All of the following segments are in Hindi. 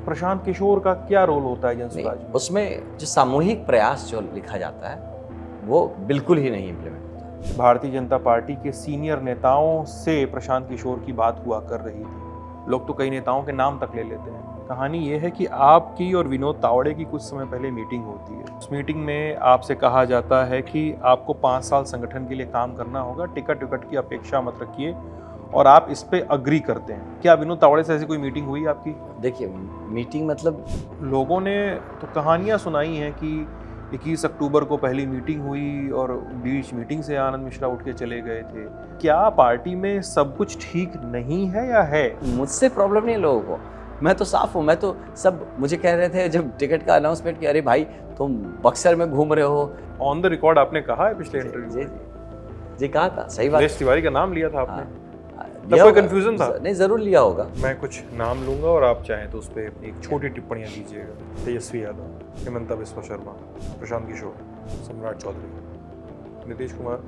प्रशांत किशोर का क्या रोल होता है जनसुराज में? उसमें जो सामूहिक प्रयास जो लिखा जाता है वो बिल्कुल ही नहीं इम्प्लीमेंट होता। भारतीय जनता पार्टी के सीनियर नेताओं से प्रशांत किशोर की बात हुआ कर रही थी। लोग तो कई नेताओं के नाम तक ले लेते हैं। कहानी ये है कि आपकी और विनोद तावड़े की कुछ समय पहले मीटिंग होती है। उस मीटिंग में आपसे कहा जाता है कि आपको 5 साल संगठन के लिए काम करना होगा, टिकट विकट की अपेक्षा मत रखिए, और आप इस पे अग्री करते हैं। क्या विनोद तावड़े से ऐसी कोई मीटिंग हुई आपकी? देखिए, मीटिंग मतलब लोगों ने तो कहानियां सुनाई हैं कि 21 अक्टूबर को पहली मीटिंग हुई और बीच मीटिंग से आनंद मिश्रा उठ के चले गए थे। क्या पार्टी में सब कुछ ठीक नहीं है या है? मुझसे प्रॉब्लम नहीं है लोगों को, मैं तो साफ हूँ। मैं तो सब मुझे कह रहे थे जब टिकट का अनाउंसमेंट किया, अरे भाई तुम बक्सर में घूम रहे हो। ऑन द रिकॉर्ड आपने कहा है पिछले इंटरव्यू में? जी कहा था, सही बात। दिनेश तिवारी का नाम लिया था आपने? लिया कोई होगा। कंफ्यूजन था? नहीं, जरूर लिया होगा। मैं कुछ नाम लूंगा और आप चाहें तो उस पर एक छोटी टिप्पणियां दीजिएगा। Tejashwi Yadav, Hemanta Biswa Sharma, Prashant Kishor, Samrat Choudhary, Nitish Kumar.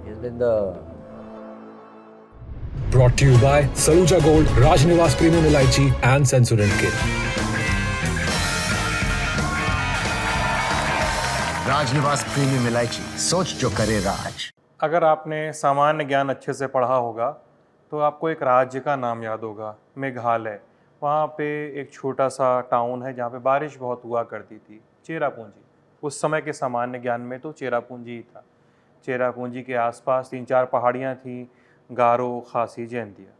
He's been the Brought to you by Saluja Gold, Rajnivas Premium Elaichi and Sensoryl Kit. Rajnivas premium इलायची, सोच जो करे राज। अगर आपने सामान्य ज्ञान अच्छे से पढ़ा होगा तो आपको एक राज्य का नाम याद होगा, मेघालय। वहाँ पे एक छोटा सा टाउन है जहाँ पे बारिश बहुत हुआ करती थी, चेरापूंजी। उस समय के सामान्य ज्ञान में तो चेरापूंजी ही था। चेरापूंजी के आसपास 3-4 पहाड़ियाँ थीं, गारो, खासी, जैंतिया।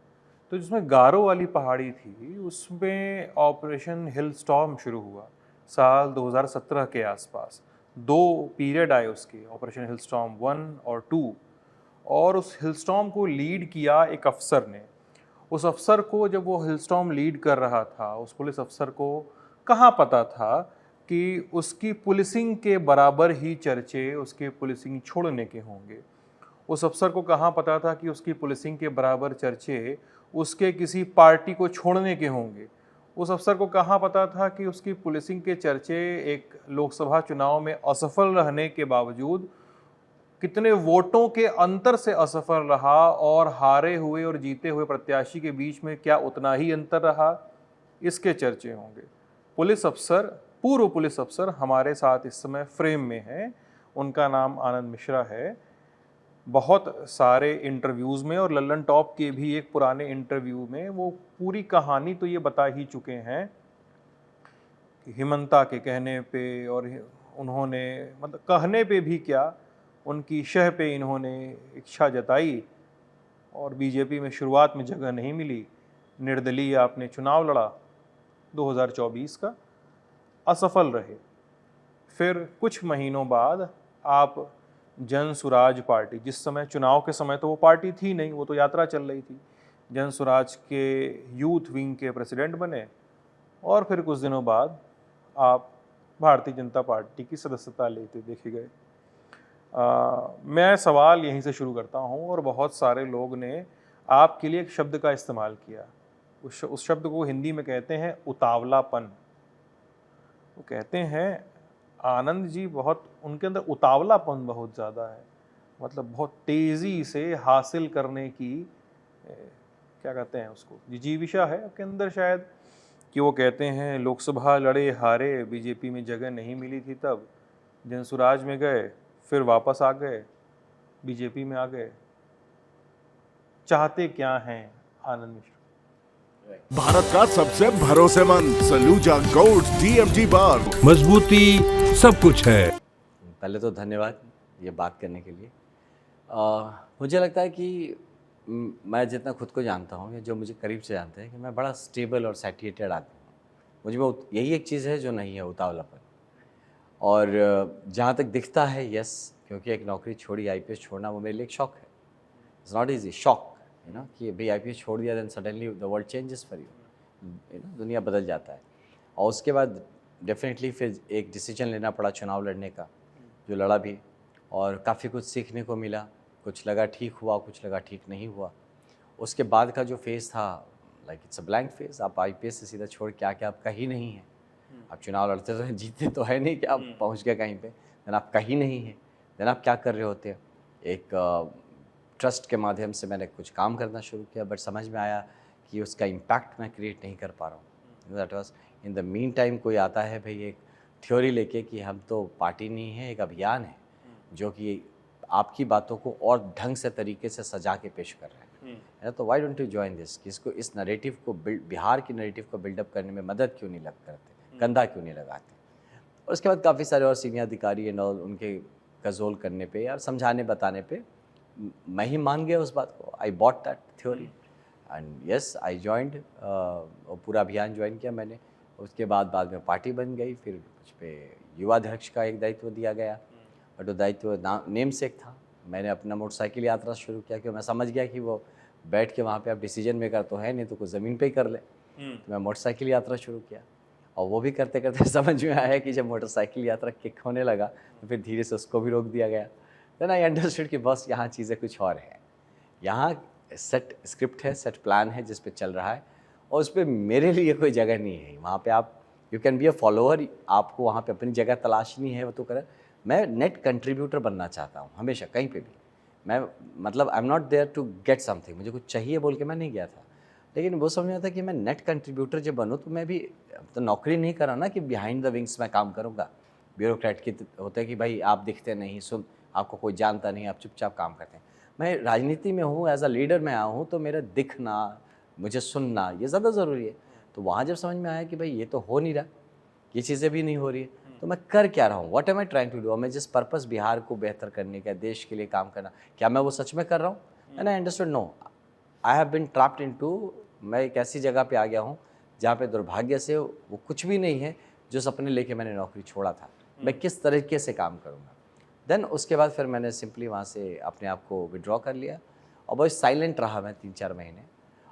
तो जिसमें गारो वाली पहाड़ी थी उसमें ऑपरेशन हिल स्टॉर्म शुरू हुआ साल 2017 के आसपास। 2 पीरियड आए उसके, ऑपरेशन हिल स्टॉर्म 1 और 2। और उस हिलस्टॉर्म को लीड किया एक अफसर ने। उस अफसर को, जब वो हिलस्टॉर्म लीड कर रहा था, उस पुलिस अफसर को कहाँ पता था कि उसकी पुलिसिंग के बराबर ही चर्चे उसके पुलिसिंग छोड़ने के होंगे। उस अफसर को कहाँ पता था कि उसकी पुलिसिंग के बराबर चर्चे उसके किसी पार्टी को छोड़ने के होंगे। उस अफसर को कहाँ पता था कि उसकी पुलिसिंग के चर्चे एक लोकसभा चुनाव में असफल रहने के बावजूद कितने वोटों के अंतर से असफल रहा, और हारे हुए और जीते हुए प्रत्याशी के बीच में क्या उतना ही अंतर रहा, इसके चर्चे होंगे। पुलिस अफसर, पूर्व पुलिस अफसर हमारे साथ इस समय फ्रेम में है। उनका नाम आनंद मिश्रा है। बहुत सारे इंटरव्यूज़ में और लल्लन टॉप के भी एक पुराने इंटरव्यू में वो पूरी कहानी तो ये बता ही चुके हैं कि हिमंता के कहने पे, और उन्होंने मतलब कहने पे भी क्या, उनकी शह पे इन्होंने इच्छा जताई, और बीजेपी में शुरुआत में जगह नहीं मिली। निर्दलीय आपने चुनाव लड़ा 2024 का, असफल रहे। फिर कुछ महीनों बाद आप जन सुराज पार्टी, जिस समय चुनाव के समय तो वो पार्टी थी नहीं, वो तो यात्रा चल रही थी, जन सुराज के यूथ विंग के प्रेसिडेंट बने, और फिर कुछ दिनों बाद आप भारतीय जनता पार्टी की सदस्यता लेते देखे गए। मैं सवाल यहीं से शुरू करता हूं, और बहुत सारे लोग ने आपके लिए एक शब्द का इस्तेमाल किया। उस शब्द को हिंदी में कहते हैं उतावलापन। वो कहते हैं आनंद जी बहुत, उनके अंदर उतावलापन बहुत ज़्यादा है, मतलब बहुत तेज़ी से हासिल करने की क्या कहते हैं उसको, जिजीविषा है आपके अंदर शायद। कि वो कहते हैं लोकसभा लड़े हारे, बीजेपी में जगह नहीं मिली थी, तब जनसुराज में गए, फिर वापस आ गए, बीजेपी में आ गए। चाहते क्या हैं आनंद मिश्रा? भारत का सबसे भरोसेमंद सलूजा गोल्ड DMG बार, मजबूती सब कुछ है। पहले तो धन्यवाद ये बात करने के लिए। मुझे लगता है कि मैं जितना खुद को जानता हूँ, या जो मुझे करीब से जानते हैं, कि मैं बड़ा स्टेबल और सैटिस्फाइड आदमी हूँ। मुझ में यही एक चीज़ है जो नहीं है, उतावलापन। और जहाँ तक दिखता है, यस, क्योंकि एक नौकरी छोड़ी, IPS छोड़ना, वो मेरे लिए एक शौक है। इट्स नॉट ईजी, शौक, यू नो, कि भाई IPS छोड़ दिया, then suddenly the world changes for you know, दुनिया बदल जाता है। और उसके बाद डेफिनेटली फिर एक डिसीजन लेना पड़ा चुनाव लड़ने का, जो लड़ा भी, और काफ़ी कुछ सीखने को मिला। कुछ लगा ठीक हुआ, कुछ लगा ठीक नहीं हुआ। उसके बाद का जो फेज़ था, like it's a blank phase. आप IPS से सीधा छोड़ के आके आप कहीं नहीं हैं। आप चुनाव लड़ते तो जीते तो है नहीं कि आप पहुंच गए कहीं पे, देन आप कहीं नहीं हैं, देन आप क्या कर रहे होते हैं। एक ट्रस्ट के माध्यम से मैंने कुछ काम करना शुरू किया, बट समझ में आया कि उसका इम्पैक्ट मैं क्रिएट नहीं कर पा रहा हूँ। That was in the mean time कोई आता है भाई एक थ्योरी लेके कि हम तो पार्टी नहीं है, एक अभियान है जो कि आपकी बातों को और ढंग से तरीके से सजा के पेश कर रहे हैं, है तो why don't you join this, कि इसको इस नैरेटिव को बिहार की नैरेटिव को बिल्डअप करने में मदद क्यों नहीं करते, कंधा क्यों नहीं लगाते। और उसके बाद काफ़ी सारे और सीनियर अधिकारी एंड ऑल उनके कजोल करने पे यार समझाने बताने पे मैं ही मान गया उस बात को। I bought that theory and yes I joined, पूरा अभियान ज्वाइन किया मैंने। उसके बाद में पार्टी बन गई, फिर कुछ पे युवा अध्यक्ष का एक दायित्व दिया गया, बट वो दायित्व नेम सेक था। मैंने अपना मोटरसाइकिल यात्रा शुरू किया क्योंकि मैं समझ गया कि वो बैठ के वहाँ पे आप डिसीजन मेकर तो है नहीं, तो कुछ ज़मीन पे ही कर ले। तो मैं मोटरसाइकिल यात्रा शुरू किया और वो भी करते करते समझ में आया कि जब मोटरसाइकिल यात्रा किक होने लगा तो फिर धीरे से उसको भी रोक दिया गया। देन आई अंडरस्टूड कि बस यहाँ चीज़ें कुछ और है, यहाँ सेट स्क्रिप्ट है, सेट प्लान है जिस पे चल रहा है और उस पर मेरे लिए कोई जगह नहीं है। वहाँ पे आप you can be a follower, आपको वहाँ पे अपनी जगह तलाशनी है वो तो करें। मैं नेट कंट्रीब्यूटर बनना चाहता हूँ हमेशा, कहीं पे भी। मैं मतलब I am not there to get something, मुझे कुछ चाहिए बोल के मैं नहीं गया था, लेकिन वो समझ में आता कि मैं नेट कंट्रीब्यूटर जब बनूँ तो मैं भी तो नौकरी नहीं कर रहा ना कि बिहाइंड द विंग्स मैं काम करूँगा। ब्यूरोक्रेट की होता है कि भाई आप दिखते नहीं, सुन आपको कोई जानता नहीं, आप चुपचाप काम करते हैं। मैं राजनीति में हूँ, एज अ लीडर में आया हूँ, तो मेरा दिखना, मुझे सुनना ये ज़्यादा ज़रूरी है। तो वहाँ जब समझ में आया कि भाई ये तो हो नहीं रहा, ये चीज़ें भी नहीं हो रही है, तो मैं कर क्या रहा हूँ, what am I trying to do. और मैं जिस पर्पस बिहार को बेहतर करने का, देश के लिए काम करना, क्या मैं वो सच में कर रहा हूँ? And I understood no, I have been trapped into, मैं एक ऐसी जगह पे आ गया हूँ जहाँ पे दुर्भाग्य से वो कुछ भी नहीं है जो सपने लेके मैंने नौकरी छोड़ा था। मैं किस तरीके से काम करूँगा। देन उसके बाद फिर मैंने सिंपली वहाँ से अपने आप को विड्रॉ कर लिया और बहुत साइलेंट रहा मैं 3-4 महीने।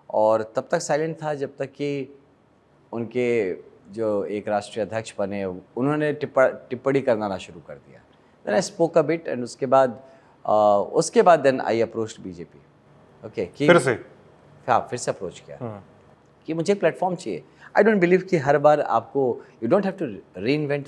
और तब तक साइलेंट था जब तक कि उनके जो एक राष्ट्रीय अध्यक्ष बने उन्होंने टिप्पणी करना ना शुरू कर दिया। Then I spoke a bit and उसके बाद then I approached BJP. Okay, फिर से हाँ, फिर से अप्रोच किया कि मुझे प्लेटफॉर्म चाहिए। आई डोंट बिलीव कि हर बार आपको you don't have to reinvent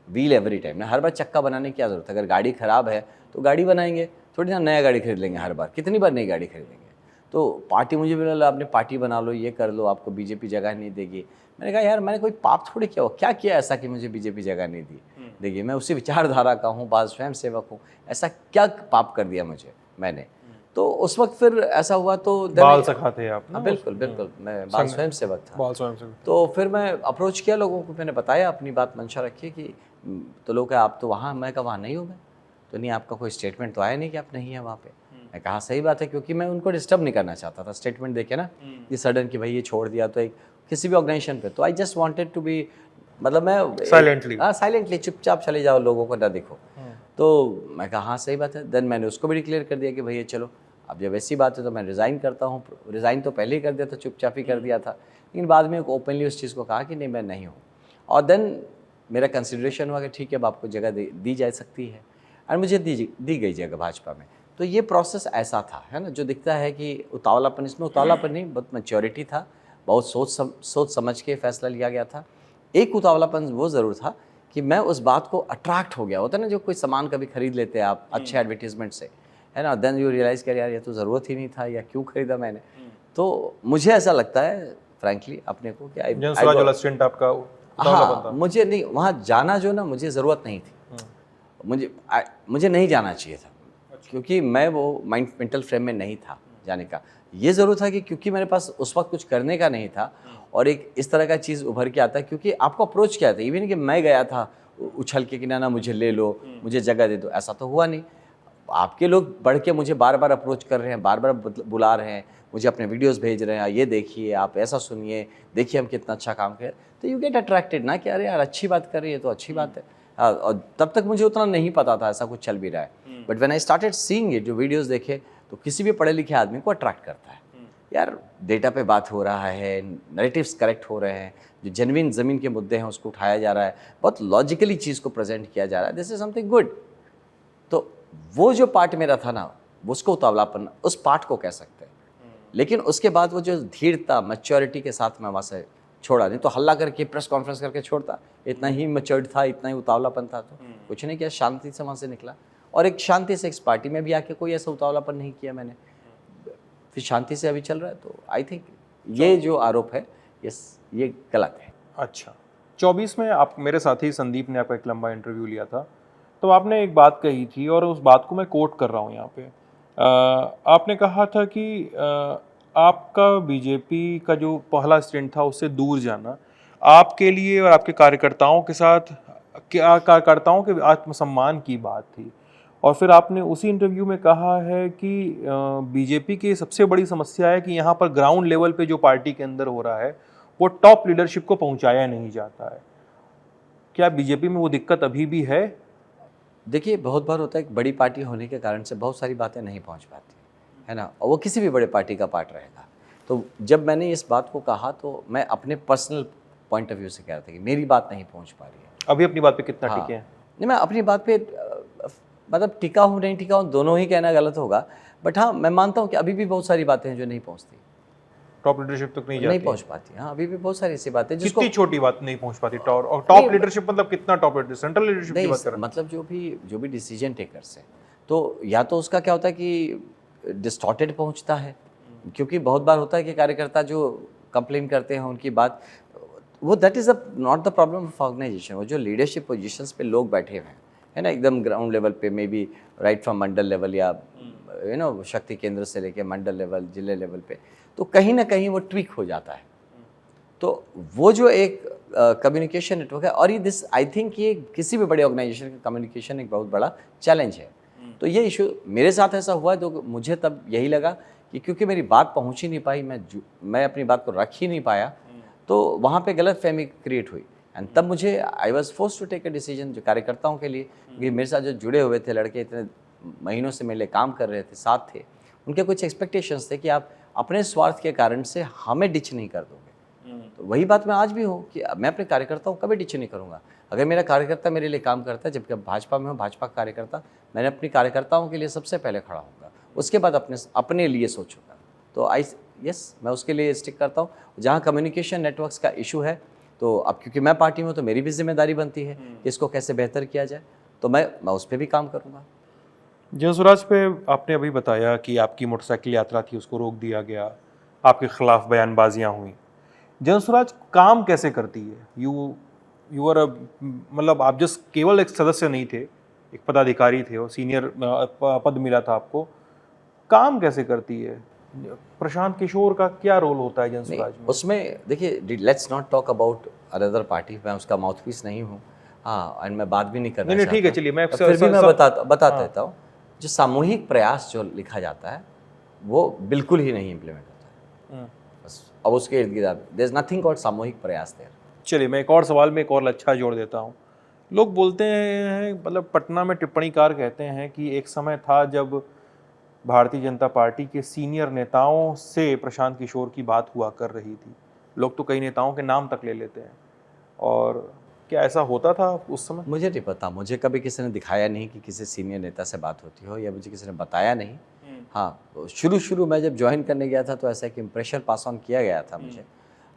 wheel every time ना, हर बार चक्का बनाने की क्या ज़रूरत है। अगर गाड़ी ख़राब है तो गाड़ी बनाएंगे, थोड़ी ना नया गाड़ी खरीद लेंगे हर बार, कितनी बार नई गाड़ी खरीदेंगे। तो पार्टी मुझे बोला आपने पार्टी बना लो, ये कर लो, आपको बीजेपी जगह नहीं देगी। मैंने कहा यार मैंने कोई पाप थोड़ी किया हो, क्या किया ऐसा कि मुझे बीजेपी जगह नहीं दी देगी। मैं उसी विचारधारा का हूँ, बाद स्वयं सेवक हूँ, ऐसा क्या पाप कर दिया मुझे मैंने। तो उस वक्त फिर ऐसा हुआ तो बाल सखा थे आप ना? बिल्कुल बिल्कुल, मैं बाल स्वयं सेवक था। बाल स्वयं सेवक। तो फिर मैं अप्रोच किया लोगों को, मैंने बताया अपनी बात मंशा रखी कि तो लोग कहा आप तो वहाँ, मैं कहा वहाँ नहीं हूँ मैं तो नहीं, आपका कोई स्टेटमेंट तो आया नहीं कि आप नहीं है वहाँ पे। मैं कहा सही बात है, क्योंकि मैं उनको डिस्टर्ब नहीं करना चाहता था स्टेटमेंट देके ना, ये सडन कि भाई ये छोड़ दिया तो एक किसी भी ऑर्गेनाइजेशन पे। तो I just wanted to be, मतलब मैं साइलेंटली चुपचाप चले जाओ, लोगों को ना दिखो। तो मैं कहा हाँ सही बात है। देन मैंने उसको भी डिक्लेयर कर दिया कि भैया चलो अब जब ऐसी बात है तो मैं रिज़ाइन करता हूँ। रिज़ाइन तो पहले ही कर दिया था, चुपचाप ही कर दिया था, लेकिन बाद में ओपनली उस चीज़ को कहा कि नहीं मैं नहीं हूँ। और देन मेरा कंसिडरेशन हुआ कि ठीक है अब आपको जगह दी जा सकती है, और मुझे दी गई जगह भाजपा में। तो ये प्रोसेस ऐसा था, है ना, जो दिखता है कि उतावलापन, इसमें उतावलापन नहीं, बहुत मैच्योरिटी था, बहुत सोच समझ के फैसला लिया गया था। एक उतावलापन वो ज़रूर था कि मैं उस बात को अट्रैक्ट हो गया। होता है ना जो कोई सामान कभी खरीद लेते हैं आप अच्छे एडवर्टीजमेंट से, है ना, देन यू रियलाइज़ कर यार ये तो ज़रूरत ही नहीं था, या क्यों खरीदा मैंने। तो मुझे ऐसा लगता है फ्रैंकली अपने को कि आपका हाँ, मुझे नहीं वहाँ जाना, जो ना मुझे ज़रूरत नहीं थी, मुझे नहीं जाना चाहिए था। क्योंकि मैं वो मेंटल फ्रेम में नहीं था जाने का। ये ज़रूर था कि क्योंकि मेरे पास उस वक्त कुछ करने का नहीं था, और एक इस तरह का चीज़ उभर के आता है। क्योंकि आपको अप्रोच किया था, इवन कि मैं गया था उछल के कि ना मुझे ले लो, मुझे जगह दे दो, ऐसा तो हुआ नहीं। आपके लोग बढ़ के मुझे बार बार अप्रोच कर रहे हैं, बार बार बुला रहे हैं, मुझे अपने वीडियोस भेज रहे हैं, ये देखिए आप ऐसा सुनिए, देखिए हम कितना अच्छा काम करें। तो यू गेट अट्रैक्टेड ना कि अरे यार अच्छी बात कर रही है तो अच्छी बात है। और तब तक मुझे उतना नहीं पता था ऐसा कुछ चल भी रहा है। But when I started seeing it, जो वीडियोस देखे, तो किसी भी पढ़े लिखे आदमी को अट्रैक्ट करता है। यार डेटा पे बात हो रहा है, नैरेटिव्स करेक्ट हो रहे हैं, जो जेन्युइन ज़मीन के मुद्दे हैं उसको उठाया जा रहा है, बहुत लॉजिकली चीज़ को प्रेजेंट किया जा रहा है, दिस इज समथिंग गुड। तो वो जो पार्ट मेरा था ना, उसको उतावलापन, उस पार्ट को कह सकते हैं। लेकिन उसके बाद वो जो धीरता, मैच्योरिटी के साथ मैं वहाँ से छोड़ा, नहीं तो हल्ला करके प्रेस कॉन्फ्रेंस करके छोड़ता, इतना ही मैच्योर्ड था, इतना ही उतावलापन था। तो कुछ नहीं किया, शांति से वहाँ से निकला, और एक शांति से इस पार्टी में भी आके कोई ऐसा उतावलापन नहीं किया मैंने, फिर शांति से अभी चल रहा है। तो आई थिंक ये जो आरोप है ये गलत है। अच्छा, 24 में आप, मेरे साथी संदीप ने आपका एक लंबा इंटरव्यू लिया था, तो आपने एक बात कही थी और उस बात को मैं कोट कर रहा हूँ यहाँ पे। आपने कहा था कि आपका बीजेपी का जो पहला स्टैंड था उससे दूर जाना आपके लिए और आपके कार्यकर्ताओं के साथ, कार्यकर्ताओं के आत्मसम्मान की बात थी। और फिर आपने उसी इंटरव्यू में कहा है कि बीजेपी की सबसे बड़ी समस्या है कि यहाँ पर ग्राउंड लेवल पे जो पार्टी के अंदर हो रहा है वो टॉप लीडरशिप को पहुँचाया नहीं जाता है। क्या बीजेपी में वो दिक्कत अभी भी है? देखिए, बहुत बार होता है कि बड़ी पार्टी होने के कारण से बहुत सारी बातें नहीं पहुंच पाती, है ना, और वो किसी भी बड़े पार्टी का पार्ट रहेगा। तो जब मैंने इस बात को कहा तो मैं अपने पर्सनल पॉइंट ऑफ व्यू से कह रहा था कि मेरी बात नहीं पहुंच पा रही है। अभी अपनी बात पे कितना हाँ, टिके हैं? नहीं, मैं अपनी बात पे मतलब टिका हूँ नहीं टिका हूँ दोनों ही कहना गलत होगा, बट हाँ, मैं मानता हूँ कि अभी भी बहुत सारी बातें हैं जो नहीं पहुँचती, टॉप लीडरशिप तक नहीं जाती? नहीं पहुँच पाती। हाँ, अभी भी बहुत सारी ऐसी बातें जिसको कितनी छोटी बात नहीं पहुंच पाती? और टॉप लीडरशिप मतलब कितना टॉप लीडरशिप? सेंट्रल लीडरशिप की नहीं, बात कर रहे हैं? मतलब जो भी डिसीजन टेकर्स है, तो या तो उसका क्या होता है कि डिस्टॉर्टेड पहुंचता है, क्योंकि बहुत बार होता है कि कार्यकर्ता जो कंप्लेन करते हैं उनकी बात, वो that is not the problem of organisation. वो जो लीडरशिप पोजीशंस पे लोग बैठे हुए हैं, है ना, एकदम ग्राउंड लेवल पे, may be right from Mandal level या शक्ति केंद्र से लेके मंडल लेवल, जिले लेवल पे, तो कहीं ना कहीं वो ट्विक हो जाता है। तो वो जो एक कम्युनिकेशन नेटवर्क है, और ये दिस आई थिंक ये किसी भी बड़े ऑर्गेनाइजेशन का कम्युनिकेशन एक बहुत बड़ा चैलेंज है। तो ये इशू मेरे साथ ऐसा हुआ है, तो मुझे तब यही लगा कि क्योंकि मेरी बात पहुंच ही नहीं पाई, मैं अपनी बात को रख ही नहीं पाया, तो वहाँ पे गलत फहमी क्रिएट हुई। एंड तब मुझे I was force to take a decision, जो कार्यकर्ताओं के लिए, क्योंकि मेरे साथ जो जुड़े हुए थे लड़के, इतने महीनों से मेरे लिए काम कर रहे थे, साथ थे, उनके कुछ एक्सपेक्टेशंस थे कि आप अपने स्वार्थ के कारण से हमें डिच नहीं कर दोगे। तो वही बात मैं आज भी हूँ कि मैं अपने कार्यकर्ताओं को कभी डिच नहीं करूँगा। अगर मेरा कार्यकर्ता मेरे लिए काम करता है, जबकि भाजपा में हूँ, भाजपा का कार्यकर्ता, मैंने अपनी कार्यकर्ताओं के लिए सबसे पहले खड़ा होगा, उसके बाद अपने लिए सोचूंगा। तो मैं उसके लिए स्टिक करता हूँ। जहाँ कम्युनिकेशन नेटवर्क्स का इशू है, तो अब क्योंकि मैं पार्टी में हूँ तो मेरी भी जिम्मेदारी बनती है कि इसको कैसे बेहतर किया जाए, तो मैं उस पर भी काम करूँगा। जनसुराज पे आपने अभी बताया कि आपकी मोटरसाइकिल यात्रा थी, उसको रोक दिया गया, आपके खिलाफ बयानबाजियां हुई। जनसुराज काम कैसे करती है? यू आर मतलब आप जस्ट केवल एक सदस्य नहीं थे, एक पदाधिकारी थे, और सीनियर पद मिला था आपको। काम कैसे करती है? प्रशांत किशोर का क्या रोल होता है जनसुराज में? उसमें देखिए, let's not talk about another party, मैं उसका माउथपीस नहीं हूँ। हाँ, एंड मैं बात भी नहीं करना नहीं, ठीक है, चलिए, मैं फिर भी मैं बता देता हूँ। जो सामूहिक प्रयास जो लिखा जाता है वो बिल्कुल ही नहीं इम्प्लीमेंट होता है। बस अब उसके इर्द गिर्द देयर इज नथिंग कॉल्ड सामूहिक प्रयास देयर। चलिए, मैं एक और सवाल में एक और अच्छा जोड़ देता हूँ। लोग बोलते हैं, मतलब पटना में टिप्पणीकार कहते हैं कि एक समय था जब भारतीय जनता पार्टी के सीनियर नेताओं से प्रशांत किशोर की बात हुआ कर रही थी। लोग तो कई नेताओं के नाम तक ले लेते हैं, और क्या ऐसा होता था उस समय? मुझे नहीं पता, मुझे कभी किसी ने दिखाया नहीं कि किसी सीनियर नेता से बात होती हो, या मुझे किसी ने बताया नहीं। हाँ, तो शुरू में जब ज्वाइन करने गया था तो ऐसा एक इम्प्रेशन पास ऑन किया गया था मुझे।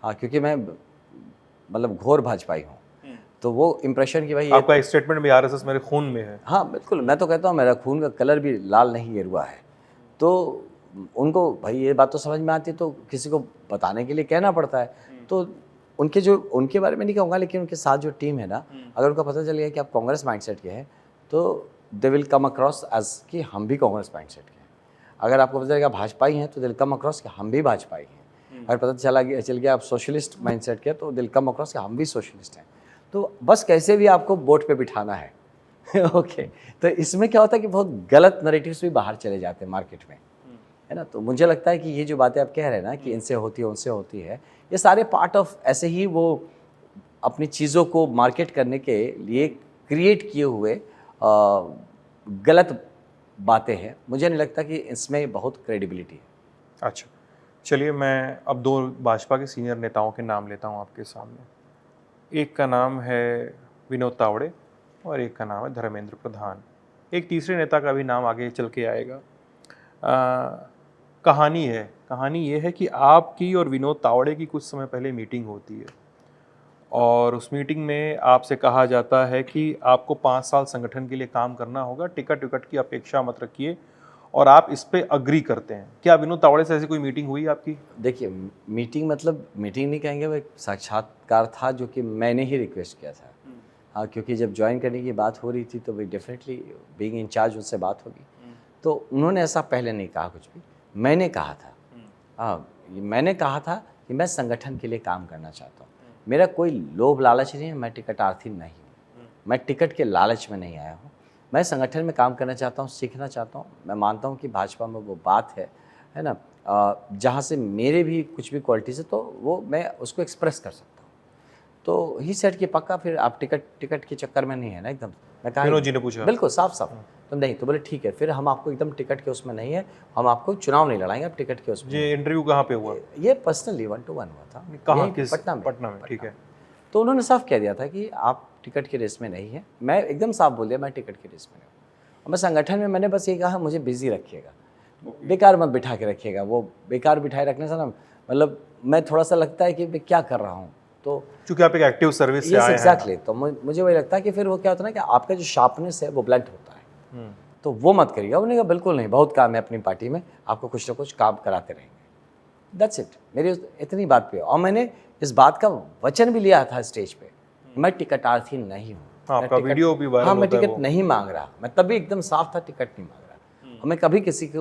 हाँ, क्योंकि मैं मतलब घोर भाजपाई हूँ, तो वो इम्प्रेशन की भाई, आपका एक स्टेटमेंट भी आरएसएस मेरे खून में है। हाँ बिल्कुल, मैं तो कहता हूँ मेरा खून का कलर भी लाल नहीं गेरुआ है। तो उनको भाई ये बात तो समझ में आती है, तो किसी को बताने के लिए कहना पड़ता है। तो उनके बारे में नहीं कहूँगा, लेकिन उनके साथ जो टीम है ना, अगर उनको पता चल गया कि आप कांग्रेस माइंडसेट के हैं, तो they will come across as कि हम भी कांग्रेस माइंडसेट के हैं। अगर आपको पता चलेगा भाजपाई हैं, तो दे विल कम अक्रॉस कि हम भी भाजपाई हैं। अगर पता चल गया आप सोशलिस्ट माइंडसेट के, तो दे विल कम अक्रॉस कि हम भी सोशलिस्ट हैं। तो बस कैसे भी आपको बोट पे बिठाना है। ओके, तो इसमें क्या होता है कि बहुत गलत नैरेटिव्स भी बाहर चले जाते हैं मार्केट में, है ना। तो मुझे लगता है कि ये जो बातें आप कह रहे हैं ना कि इनसे होती है उनसे होती है, ये सारे पार्ट ऑफ ऐसे ही वो अपनी चीज़ों को मार्केट करने के लिए क्रिएट किए हुए गलत बातें हैं। मुझे नहीं लगता कि इसमें बहुत क्रेडिबिलिटी है। अच्छा, चलिए, मैं अब दो भाजपा के सीनियर नेताओं के नाम लेता हूं आपके सामने। एक का नाम है विनोद तावड़े और एक का नाम है धर्मेंद्र प्रधान। एक तीसरे नेता का भी नाम आगे चल के आएगा। कहानी ये है कि आपकी और विनोद तावड़े की कुछ समय पहले मीटिंग होती है, और उस मीटिंग में आपसे कहा जाता है कि आपको 5 साल संगठन के लिए काम करना होगा, टिकट की अपेक्षा मत रखिए, और आप इस पे अग्री करते हैं। क्या विनोद तावड़े से ऐसी कोई मीटिंग हुई आपकी? देखिए, मीटिंग मतलब मीटिंग नहीं कहेंगे, वो एक साक्षात्कार था जो कि मैंने ही रिक्वेस्ट किया था। हाँ, क्योंकि जब ज्वाइन करने की बात हो रही थी तो भाई डेफिनेटली बीइंग इन चार्ज उनसे बात होगी। तो उन्होंने ऐसा पहले नहीं कहा कुछ भी, मैंने कहा था। हाँ, मैंने कहा था कि मैं संगठन के लिए काम करना चाहता हूँ। मेरा कोई लोभ लालच नहीं है, मैं टिकटार्थी नहीं हूँ, मैं टिकट के लालच में नहीं आया हूँ। मैं संगठन में काम करना चाहता हूँ, सीखना चाहता हूँ। मैं मानता हूँ कि भाजपा में वो बात है ना, जहाँ से मेरे भी कुछ भी क्वालिटीज़ है तो वो मैं उसको एक्सप्रेस कर सकता हूँ। तो ही सेड कि पक्का फिर आप टिकट के चक्कर में नहीं है ना एकदम। मैं कहा विनोद जी ने पूछा? बिल्कुल साफ साफ। तो नहीं, तो बोले ठीक है, फिर हम आपको एकदम टिकट के उसमें नहीं है, हम आपको चुनाव नहीं लड़ाएंगे, आप टिकट के उसमें। ये इंटरव्यू कहाँ पे हुआ? ये पर्सनली 1-to-1 हुआ था। कहाँ, यहीं किस? पटना में। पटना में, ठीक है। तो उन्होंने साफ कह दिया था कि आप टिकट के रेस में नहीं है। मैं एकदम साफ बोल दिया मैं टिकट के रेस में नहीं हूँ। और मैं संगठन में मैंने बस ये कहा मुझे बिजी रखिएगा, बेकार मत बिठा के रखिएगा। वो बेकार बिठाए रखने से ना मतलब मैं थोड़ा सा लगता है कि मैं क्या कर रहा हूँ। तो क्योंकि आप एक एक्टिव सर्विस से आए हैं। एग्जैक्टली, तो मुझे वही लगता है कि फिर वो क्या होता है ना कि आपका जो शार्पनेस है वो ब्लंट होता है, तो वो मत करिएगा। उन्होंने कहा बिल्कुल नहीं, बहुत काम है अपनी पार्टी में, आपको कुछ ना कुछ काम कराते रहेंगे। दैट्स इट, मेरी इतनी बात पे। और मैंने इस बात का वचन भी लिया था स्टेज पे, मैं टिकटार्थी नहीं हूँ। आपका वीडियो भी वायरल हाँ, मैं होता है टिकट वो। नहीं मांग रहा, मैं तभी एकदम साफ था, टिकट नहीं मांग रहा। और मैं कभी किसी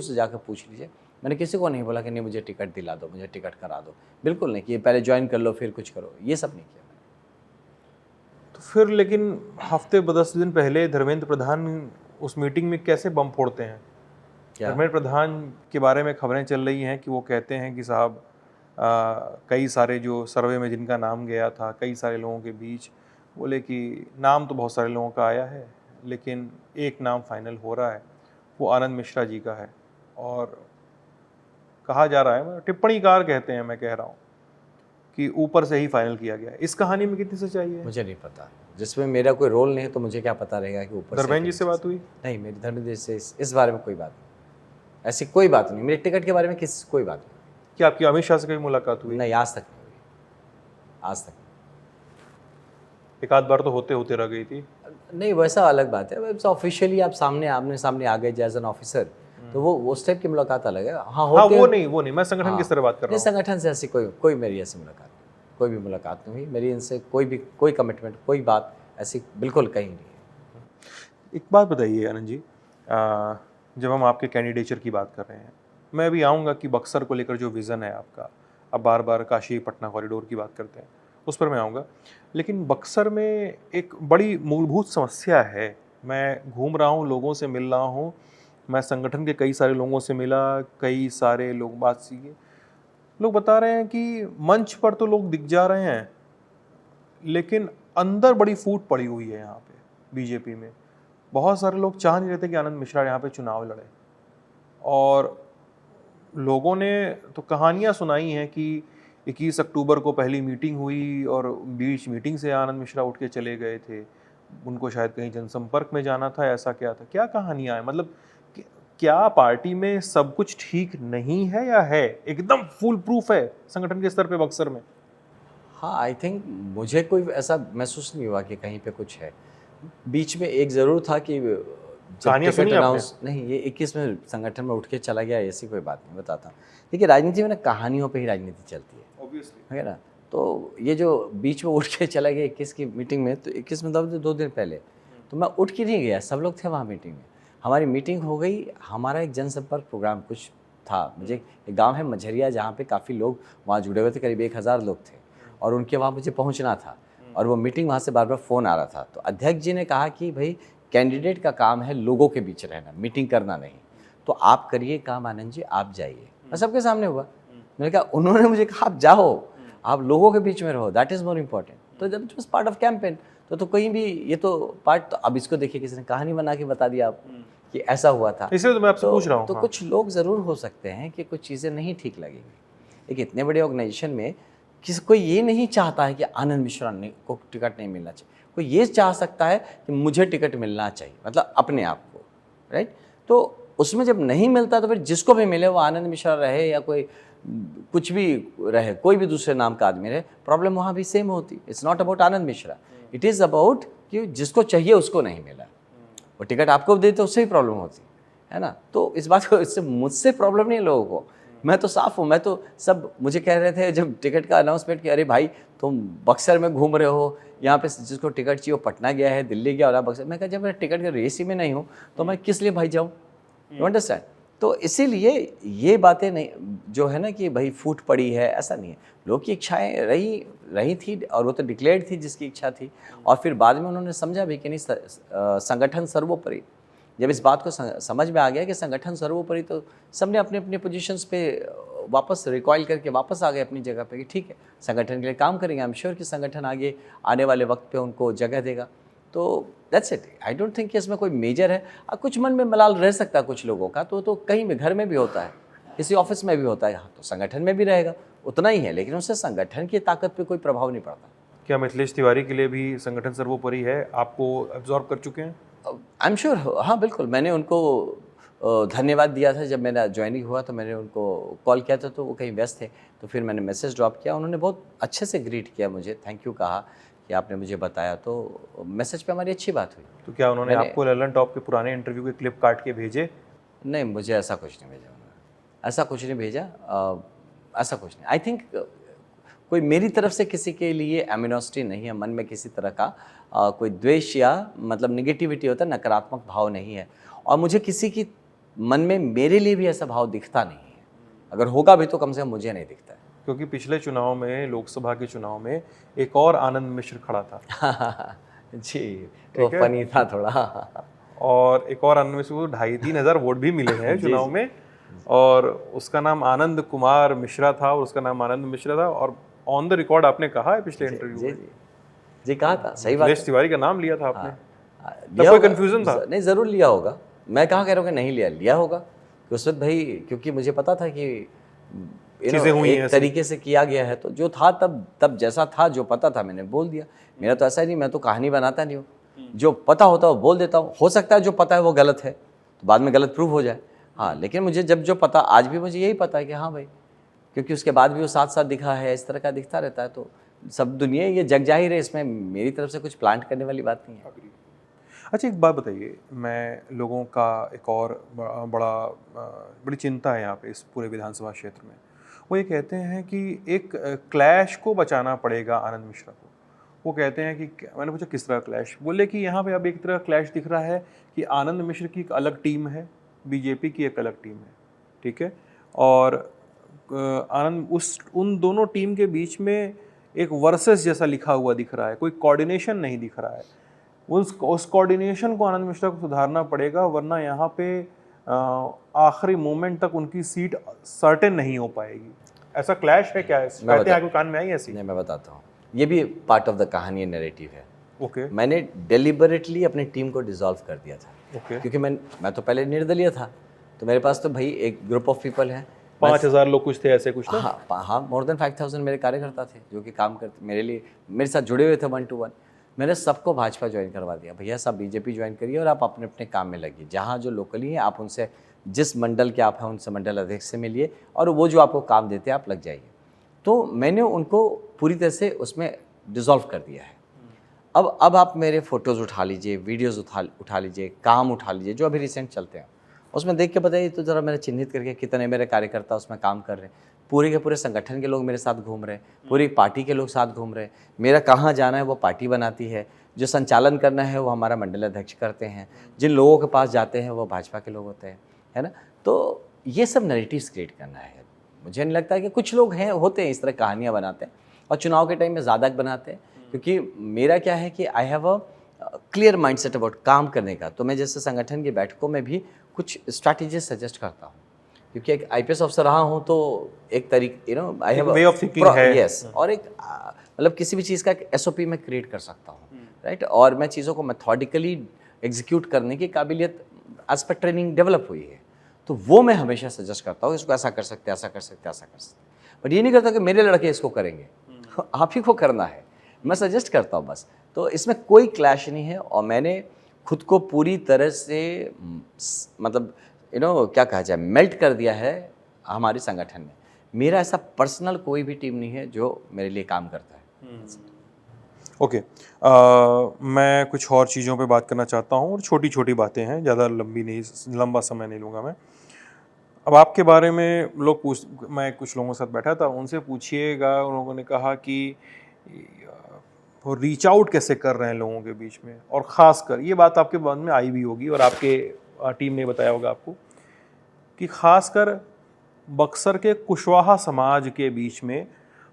से जाकर पूछ लीजिए, मैंने किसी को नहीं बोला कि नहीं मुझे टिकट दिला दो, मुझे टिकट करा दो, बिल्कुल नहीं कि पहले ज्वाइन कर लो फिर कुछ करो, ये सब नहीं किया मैंने। तो फिर लेकिन हफ्ते 10 दिन पहले धर्मेंद्र प्रधान उस मीटिंग में कैसे बम फोड़ते हैं? क्या? धर्मेंद्र प्रधान के बारे में खबरें चल रही हैं कि वो कहते हैं कि साहब कई सारे जो सर्वे में जिनका नाम गया था, कई सारे लोगों के बीच बोले कि नाम तो बहुत सारे लोगों का आया है, लेकिन एक नाम फाइनल हो रहा है, वो आनंद मिश्रा जी का है। और कहा जा रहा है, टिप्पणीकार कहते हैं, मैं कह रहा हूँ कि ऊपर से ही फाइनल किया गया है। इस कहानी में कितनी सच्चाई है? मुझे नहीं पता, जिसमें मेरा कोई रोल नहीं है तो मुझे क्या पता रहेगा कि ऊपर धर्मेंद्र जी से बात हुई? नहीं, मेरी धर्मेंद्र जी से इस बारे में कोई बात नहीं, ऐसी कोई बात नहीं। मेरे टिकट के बारे में कोई बात नहीं। क्या आपकी अमित शाह से कभी मुलाकात हुई? नहीं, आज तक नहीं हुई, आज तक एक आध बार तो होते होते रह गई थी। नहीं। वैसा अलग बात है, ऑफिशियली आप आमने सामने आ गए एज एन ऑफिसर, तो वो उस टाइप की मुलाकात अलग है। हाँ, वो नहीं, मैं संगठन की तरह बात कर रहा हूँ। संगठन से ऐसी कोई मेरी ऐसी मुलाकात नहीं, कोई भी मुलाकात नहीं हुई मेरी इनसे, कोई कमिटमेंट, कोई बात ऐसी बिल्कुल कहीं नहीं है। एक बात बताइए आनंद जी, जब हम आपके कैंडिडेचर की बात कर रहे हैं, मैं अभी आऊँगा कि बक्सर को लेकर जो विज़न है आपका, अब बार बार काशी पटना कॉरिडोर की बात करते हैं, उस पर मैं आऊँगा। लेकिन बक्सर में एक बड़ी मूलभूत समस्या है। मैं घूम रहा हूँ, लोगों से मिल रहा हूँ, मैं संगठन के कई सारे लोगों से मिला, कई सारे लोग बात सीखे, लोग बता रहे हैं कि मंच पर तो लोग दिख जा रहे हैं, लेकिन अंदर बड़ी फूट पड़ी हुई है यहाँ पे बीजेपी में। बहुत सारे लोग चाह नहीं रहते कि आनंद मिश्रा यहाँ पे चुनाव लड़े। और लोगों ने तो कहानियाँ सुनाई हैं कि 21 अक्टूबर को पहली मीटिंग हुई और बीच मीटिंग से आनंद मिश्रा उठ के चले गए थे, उनको शायद कहीं जनसंपर्क में जाना था, ऐसा क्या था, क्या कहानियाँ हैं? मतलब क्या पार्टी में सब कुछ ठीक नहीं है या है एकदम फुल प्रूफ है संगठन के स्तर पे बक्सर में? हाँ, आई थिंक मुझे कोई ऐसा महसूस नहीं हुआ कि कहीं पे कुछ है। बीच में एक ज़रूर था कि कहानियाँ सुनी आपने? नहीं, ये 21 में संगठन में उठ के चला गया, ऐसी कोई बात नहीं, बताता हूँ। देखिए, राजनीति में ना कहानियों पे ही राजनीति चलती है, ऑब्वियसली, है ना। तो ये जो बीच में उठ के चला गया 21 की मीटिंग में, तो 21 में 2 दिन पहले तो मैं उठ के नहीं गया, सब लोग थे वहाँ मीटिंग में। हमारी मीटिंग हो गई, हमारा एक जनसंपर्क प्रोग्राम कुछ था। मुझे एक गांव है मझरिया, जहाँ पे काफ़ी लोग वहाँ जुड़े हुए थे, करीब 1000 लोग थे, और उनके वहाँ मुझे पहुँचना था, और वो मीटिंग वहाँ से बार बार फ़ोन आ रहा था। तो अध्यक्ष जी ने कहा कि भाई कैंडिडेट का काम है लोगों के बीच रहना, मीटिंग करना नहीं, तो आप करिए काम आनंद जी, आप जाइए। मैं सबके सामने हुआ, मैंने कहा, उन्होंने मुझे कहा आप जाओ, आप लोगों के बीच में रहो, दैट इज़ मोर इम्पॉर्टेंट। तो जब it was part of campaign, तो कहीं भी ये तो पार्ट, तो अब इसको देखिए किसी ने कहानी बना के बता दिया आप कि ऐसा हुआ था, इसलिए तो मैं आपसे पूछ रहा हूँ। तो हाँ। कुछ लोग ज़रूर हो सकते हैं कि कुछ चीज़ें नहीं ठीक लगेंगी। एक इतने बड़े ऑर्गेनाइजेशन में किसी कोई ये नहीं चाहता है कि आनंद मिश्रा को टिकट नहीं मिलना चाहिए, कोई ये चाह सकता है कि मुझे टिकट मिलना चाहिए, मतलब अपने आप को, राइट। तो उसमें जब नहीं मिलता तो फिर जिसको भी मिले, वो आनंद मिश्रा रहे या कोई कुछ भी रहे, कोई भी दूसरे नाम का आदमी रहे, प्रॉब्लम वहाँ भी सेम होती। It's not about Anand Mishra, it is about कि जिसको चाहिए उसको नहीं मिला। वो टिकट आपको देते उससे भी प्रॉब्लम होती है ना। तो इस बात को, इससे मुझसे प्रॉब्लम नहीं है लोगों को, मैं तो साफ हूँ। मैं तो सब मुझे कह रहे थे जब टिकट का अनाउंसमेंट किया, अरे भाई तुम बक्सर में घूम रहे हो, यहाँ पे जिसको टिकट चाहिए वो पटना गया है, दिल्ली गया और बक्सर। मैं कहा जब मैं टिकट के रेस ही में नहीं हूँ तो मैं किस लिए भाई जाऊँ, यू अंडरस्टैंड। तो इसीलिए ये बातें नहीं जो है ना कि भाई फूट पड़ी है, ऐसा नहीं है। लोग की इच्छाएं रही थी और वो तो डिक्लेयर्ड थी जिसकी इच्छा थी, और फिर बाद में उन्होंने समझा भी कि नहीं संगठन सर्वोपरि। जब इस बात को समझ में आ गया कि संगठन सर्वोपरि, तो सबने अपने अपने पोजीशंस पे वापस रिकॉइल करके वापस आ गए अपनी जगह पे कि ठीक है संगठन के लिए काम करेंगे। आई एम श्योर कि संगठन आगे आने वाले वक्त पे उनको जगह देगा। तो that's it. I don't think कि इसमें कोई मेजर है। कुछ मन में मलाल रह सकता है कुछ लोगों का, तो कहीं भी, घर में भी होता है, किसी ऑफिस में भी होता है, तो संगठन में भी रहेगा, उतना ही है, लेकिन उससे संगठन की ताकत पे कोई प्रभाव नहीं पड़ता। क्या मिथिलेश तिवारी के लिए भी संगठन सर्वोपरि है? आपको एब्जॉर्ब कर चुके हैं? आई एम श्योर, हाँ बिल्कुल। मैंने उनको धन्यवाद दिया था जब मेरा ज्वाइनिंग हुआ, तो मैंने उनको कॉल किया था, तो वो कहीं व्यस्त थे, तो फिर मैंने मैसेज ड्रॉप किया। उन्होंने बहुत अच्छे से ग्रीट किया मुझे, थैंक यू कहा कि आपने मुझे बताया, तो मैसेज पे हमारी अच्छी बात हुई। तो क्या उन्होंने आपको ललन टॉप के पुराने इंटरव्यू के क्लिप काट के भेजे? नहीं, मुझे ऐसा कुछ नहीं भेजा उन्होंने, ऐसा कुछ नहीं भेजा, ऐसा कुछ नहीं। आई थिंक कोई मेरी तरफ से किसी के लिए एमिनोसिटी नहीं है, मन में किसी तरह का कोई द्वेष या मतलब निगेटिविटी होता है, नकारात्मक भाव नहीं है, और मुझे किसी की मन में मेरे लिए भी ऐसा भाव दिखता नहीं है। अगर होगा भी तो कम से कम मुझे नहीं दिखता है। क्योंकि पिछले चुनाव में, लोकसभा के चुनाव में, एक और आनंद मिश्र खड़ा था जी, वो फनी था थोड़ा। और एक और आनंद मिश्र को 2,500-3 हज़ार वोट भी मिले हैं चुनाव में, और उसका नाम आनंद कुमार मिश्रा था, और उसका नाम आनंद मिश्रा था। और ऑन द रिकॉर्ड आपने कहा है पिछले इंटरव्यू में, जी कहा था, सही बात है। तिवारी का नाम लिया था आपने, लिया कोई कंफ्यूजन था? नहीं, जरूर लिया होगा। मैं कहाँ कह रहा हूँ कि नहीं लिया होगा उस वक्त भाई, क्योंकि मुझे पता था कि चीजें हुई हैं एक तरीके से किया गया है, तो जो था तब जैसा था, जो पता था मैंने बोल दिया। मेरा तो ऐसा ही नहीं, मैं तो कहानी बनाता नहीं हूँ, जो पता होता है वो बोल देता हूँ। हो सकता है जो पता है वो गलत है, तो बाद में गलत प्रूव हो जाए, हाँ, लेकिन मुझे जब जो पता, आज भी मुझे यही पता है कि हाँ भाई, क्योंकि उसके बाद भी वो साथ साथ दिखा है, इस तरह का दिखता रहता है, तो सब दुनिया ये जग जाहिर है, इसमें मेरी तरफ से कुछ प्लांट करने वाली बात नहीं है। अच्छा, एक बात बताइए, मैं लोगों का एक और बड़ी चिंता है यहाँ पे इस पूरे विधानसभा क्षेत्र में। वो ये कहते हैं कि एक क्लैश को बचाना पड़ेगा आनंद मिश्रा को। वो कहते हैं कि, मैंने पूछा किस तरह क्लैश? बोले कि यहाँ पे अब एक तरह क्लैश दिख रहा है कि आनंद मिश्र की एक अलग टीम है, बीजेपी की एक अलग टीम है, ठीक है, और उन दोनों टीम के बीच में एक वर्सेस जैसा लिखा हुआ दिख रहा है, कोई कोऑर्डिनेशन नहीं दिख रहा है। उस कोऑर्डिनेशन को आनंद मिश्रा को सुधारना पड़ेगा, वरना यहाँ पे आखिरी मोमेंट तक उनकी सीट सर्टेन नहीं हो पाएगी। ऐसा क्लैश है क्या? कहते हैं आपको कान में आई ऐसी? नहीं, मैं बताता हूँ, ये भी पार्ट ऑफ द कहानी, नैरेटिव है। ओके। मैंने डेलिबरेटली अपनी टीम को डिसॉल्व कर दिया था, ओके। क्योंकि मैं तो पहले निर्दलीय था, तो मेरे पास तो भाई एक ग्रुप ऑफ पीपल है, 5,000 लोग कुछ थे, ऐसे कुछ ना? हाँ, मोर देन 5,000 मेरे कार्यकर्ता थे जो कि काम करते मेरे लिए, मेरे साथ जुड़े हुए थे 1 to 1। मैंने सबको भाजपा ज्वाइन करवा दिया, भैया सब बीजेपी ज्वाइन करिए और आप अपने अपने काम में लगिए। जहाँ जो लोकली हैं आप उनसे, जिस मंडल के आप हैं उनसे मंडल अध्यक्ष से मिलिए, और वो जो आपको काम देते हैं आप लग जाइए। तो मैंने उनको पूरी तरह से उसमें डिसॉल्व कर दिया है। अब आप मेरे फोटोज़ उठा लीजिए, वीडियोज़ उठा लीजिए, काम उठा लीजिए जो अभी रिसेंट चलते हैं, उसमें देख के बताइए तो ज़रा मैंने चिन्हित करके कितने मेरे कार्यकर्ता उसमें काम कर रहे हैं। पूरे के पूरे संगठन के लोग मेरे साथ घूम रहे हैं, पूरी पार्टी के लोग साथ घूम रहे हैं। मेरा कहाँ जाना है वो पार्टी बनाती है, जो संचालन करना है वो हमारा मंडल अध्यक्ष करते हैं, जिन लोगों के पास जाते हैं वो भाजपा के लोग होते हैं, है ना। तो ये सब नैरेटिव्स क्रिएट करना है। मुझे नहीं लगता कि कुछ लोग होते हैं इस तरह कहानियाँ बनाते हैं और चुनाव के टाइम में ज़्यादा बनाते हैं, क्योंकि मेरा क्या है कि I have a clear mindset about काम करने का। तो मैं जैसे संगठन की बैठकों में भी कुछ स्ट्रैटेजी सजेस्ट करता हूँ, क्योंकि एक IPS ऑफिसर रहा हूँ, तो एक तरीके I have way of thinking है, यस, और एक मतलब किसी भी चीज़ का एक SOP में क्रिएट कर सकता हूँ, राइट। और मैं चीज़ों को मेथोडिकली एग्जीक्यूट करने की काबिलियत एज पर ट्रेनिंग डेवलप हुई है, तो वो मैं हमेशा सजेस्ट करता हूँ, इसको ऐसा कर सकते, ऐसा कर सकते, ऐसा कर सकते। बट ये नहीं करता कि मेरे लड़के इसको करेंगे, आप ही को करना है, मैं सजेस्ट करता हूँ बस। तो इसमें कोई क्लैश नहीं है, और मैंने खुद को पूरी तरह से मतलब क्या कहा जाए, मेल्ट कर दिया है हमारे संगठन में। मेरा ऐसा पर्सनल कोई भी टीम नहीं है जो मेरे लिए काम करता है। ओके, मैं कुछ और चीज़ों पे बात करना चाहता हूँ और छोटी छोटी बातें हैं, ज़्यादा लंबा समय नहीं लूँगा मैं। अब आपके बारे में मैं कुछ लोगों के साथ बैठा था, उनसे पूछिएगा, उन लोगों ने कहा कि वो रीच आउट कैसे कर रहे हैं लोगों के बीच में, और ख़ासकर ये बात आपके बाद में आई भी होगी और आपके टीम ने बताया होगा आपको कि ख़ासकर बक्सर के कुशवाहा समाज के बीच में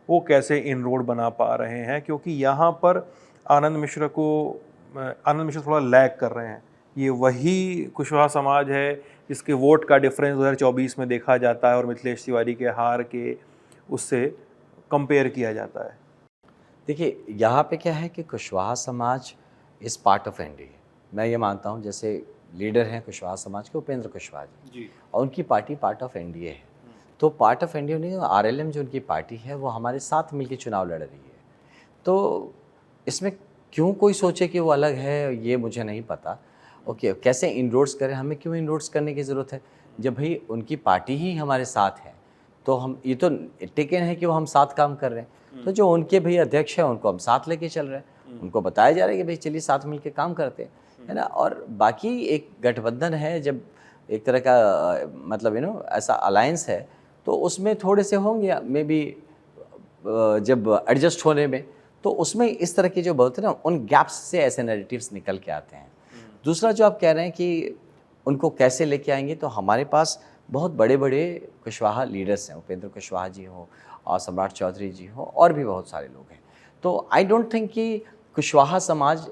वो कैसे इनरोड बना पा रहे हैं, क्योंकि यहाँ पर आनंद मिश्र थोड़ा लैग कर रहे हैं। ये वही कुशवाहा समाज है जिसके वोट का डिफरेंस 2024 में देखा जाता है और मिथिलेश तिवारी के हार के उससे कंपेयर किया जाता है। देखिए, यहाँ पे क्या है कि कुशवाहा समाज इस पार्ट ऑफ एनडीए। मैं ये मानता हूँ, जैसे लीडर हैं कुशवाहा समाज के उपेंद्र कुशवाहा जी, और उनकी पार्टी पार्ट ऑफ एनडीए है। तो पार्ट ऑफ एनडीए नहीं, आरएलएम जो उनकी पार्टी है वो हमारे साथ मिलकर चुनाव लड़ रही है। तो इसमें क्यों कोई सोचे कि वो अलग है, ये मुझे नहीं पता। ओके, कैसे इनरोड्स करें, हमें क्यों इनरोड्स करने की ज़रूरत है जब भाई उनकी पार्टी ही हमारे साथ है। तो हम ये तो टेकन है कि वो हम साथ काम कर रहे हैं, तो जो उनके भाई अध्यक्ष हैं उनको हम साथ लेके चल रहे हैं, उनको बताया जा रहा है कि भाई चलिए साथ मिलके काम करते हैं, है ना। और बाकी एक गठबंधन है, जब एक तरह का मतलब ऐसा अलायंस है, तो उसमें थोड़े से होंगे मे बी जब एडजस्ट होने में, तो उसमें इस तरह की जो बहुत है ना, उन गैप्स से ऐसे नैरेटिव्स निकल के आते हैं। दूसरा जो आप कह रहे हैं कि उनको कैसे लेके आएंगे, तो हमारे पास बहुत बड़े बड़े कुशवाहा लीडर्स हैं, उपेंद्र कुशवाहा जी हो और सम्राट चौधरी जी हो, और भी बहुत सारे लोग हैं। तो आई डोंट थिंक कि कुशवाहा समाज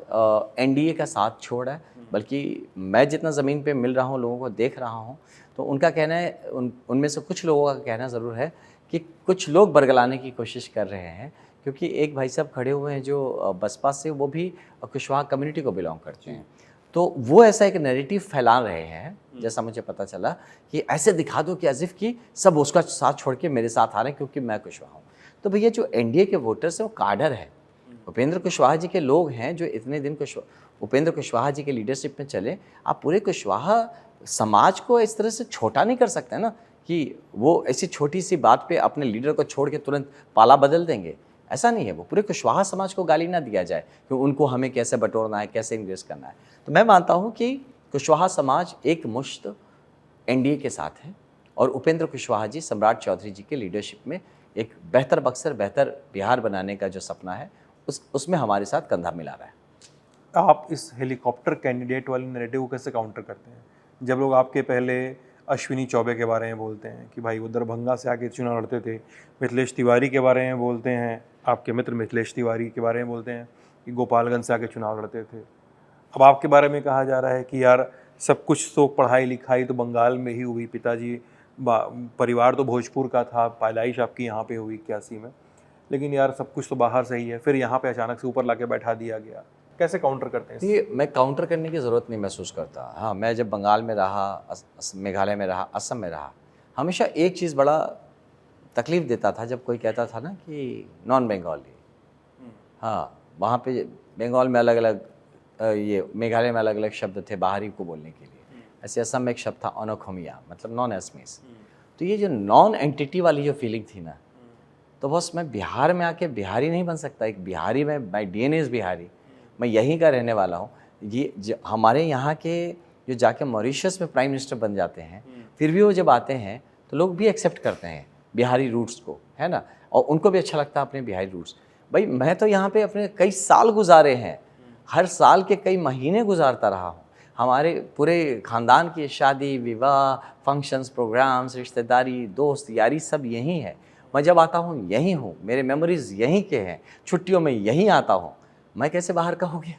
एनडीए का साथ छोड़ है, बल्कि मैं जितना ज़मीन पे मिल रहा हूँ, लोगों को देख रहा हूँ, तो उनका कहना है, उनमें से कुछ लोगों का कहना ज़रूर है कि कुछ लोग बरगलाने की कोशिश कर रहे हैं, क्योंकि एक भाई साहब खड़े हुए हैं जो बसपा से, वो भी कुशवाहा कम्युनिटी को बिलोंग करते हैं। तो वो ऐसा एक नैरेटिव फैला रहे हैं, जैसा मुझे पता चला, कि ऐसे दिखा दो कि एज़ इफ़ कि सब उसका साथ छोड़ के मेरे साथ आ रहे हैं क्योंकि मैं कुशवाहा हूँ। तो भैया जो एनडीए के वोटर्स हैं वो काडर है, उपेंद्र कुशवाहा जी के लोग हैं जो इतने दिन उपेंद्र कुशवाहा जी के लीडरशिप में चले। आप पूरे कुशवाहा समाज को इस तरह से छोटा नहीं कर सकते ना कि वो ऐसी छोटी सी बात पे अपने लीडर को छोड़ के तुरंत पाला बदल देंगे। ऐसा नहीं है, वो पूरे कुशवाहा समाज को गाली ना दिया जाए कि उनको हमें कैसे बटोरना है, कैसे इंग्रेज करना है। तो मैं मानता हूँ कि कुशवाहा समाज एक मुश्त एनडीए के साथ है, और उपेंद्र कुशवाहा जी सम्राट चौधरी जी के लीडरशिप में एक बेहतर बक्सर, बेहतर बिहार बनाने का जो सपना है उसमें हमारे साथ कंधा मिला रहा है। आप इस हेलीकॉप्टर कैंडिडेट वाले नैरेटिव को कैसे काउंटर करते हैं, जब लोग आपके पहले अश्विनी चौबे के बारे में बोलते हैं कि भाई वो दरभंगा से आके चुनाव लड़ते थे, मिथिलेश तिवारी के बारे में बोलते हैं, आपके मित्र मिथिलेश तिवारी के बारे में बोलते हैं कि गोपालगंज से आके चुनाव लड़ते थे। अब आपके बारे में कहा जा रहा है कि यार सब कुछ तो पढ़ाई लिखाई तो बंगाल में ही हुई, पिताजी परिवार तो भोजपुर का था, पैदाइश आपकी यहाँ पे हुई 81 में, लेकिन यार सब कुछ तो बाहर से ही है, फिर यहाँ पे अचानक से ऊपर लाके बैठा दिया गया। कैसे काउंटर करते हैं? ये मैं काउंटर करने की ज़रूरत नहीं महसूस करता। हाँ, मैं जब बंगाल में रहा, मेघालय में रहा, असम में रहा, हमेशा एक चीज़ बड़ा तकलीफ़ देता था जब कोई कहता था ना कि नॉन बंगाली। हाँ, वहाँ पे बंगाल में अलग अलग, ये मेघालय में अलग अलग शब्द थे बाहरी को बोलने के लिए। ऐसे असम में एक शब्द था अनोखोमिया, मतलब नॉन एसमीस। तो ये जो नॉन एंटिटी वाली जो फीलिंग थी ना, तो बस मैं बिहार में आके बिहारी नहीं बन सकता। एक बिहारी में, माई डीएनए इज़ बिहारी, मैं यहीं का रहने वाला हूँ। ये हमारे यहाँ के जो जाके मॉरिशस में प्राइम मिनिस्टर बन जाते हैं, फिर भी वो जब आते हैं तो लोग भी एक्सेप्ट करते हैं बिहारी रूट्स को, है ना, और उनको भी अच्छा लगता है अपने बिहारी रूट्स। भाई मैं तो यहाँ पे अपने कई साल गुजारे हैं, हर साल के कई महीने गुजारता रहा हूँ। हमारे पूरे ख़ानदान की शादी, विवाह, फंक्शंस, प्रोग्राम्स, रिश्तेदारी, दोस्त यारी सब यहीं है। मैं जब आता हूँ यहीं हूँ, मेरे मेमोरीज़ यहीं के हैं, छुट्टियों में यहीं आता हूँ। मैं कैसे बाहर का हो गया,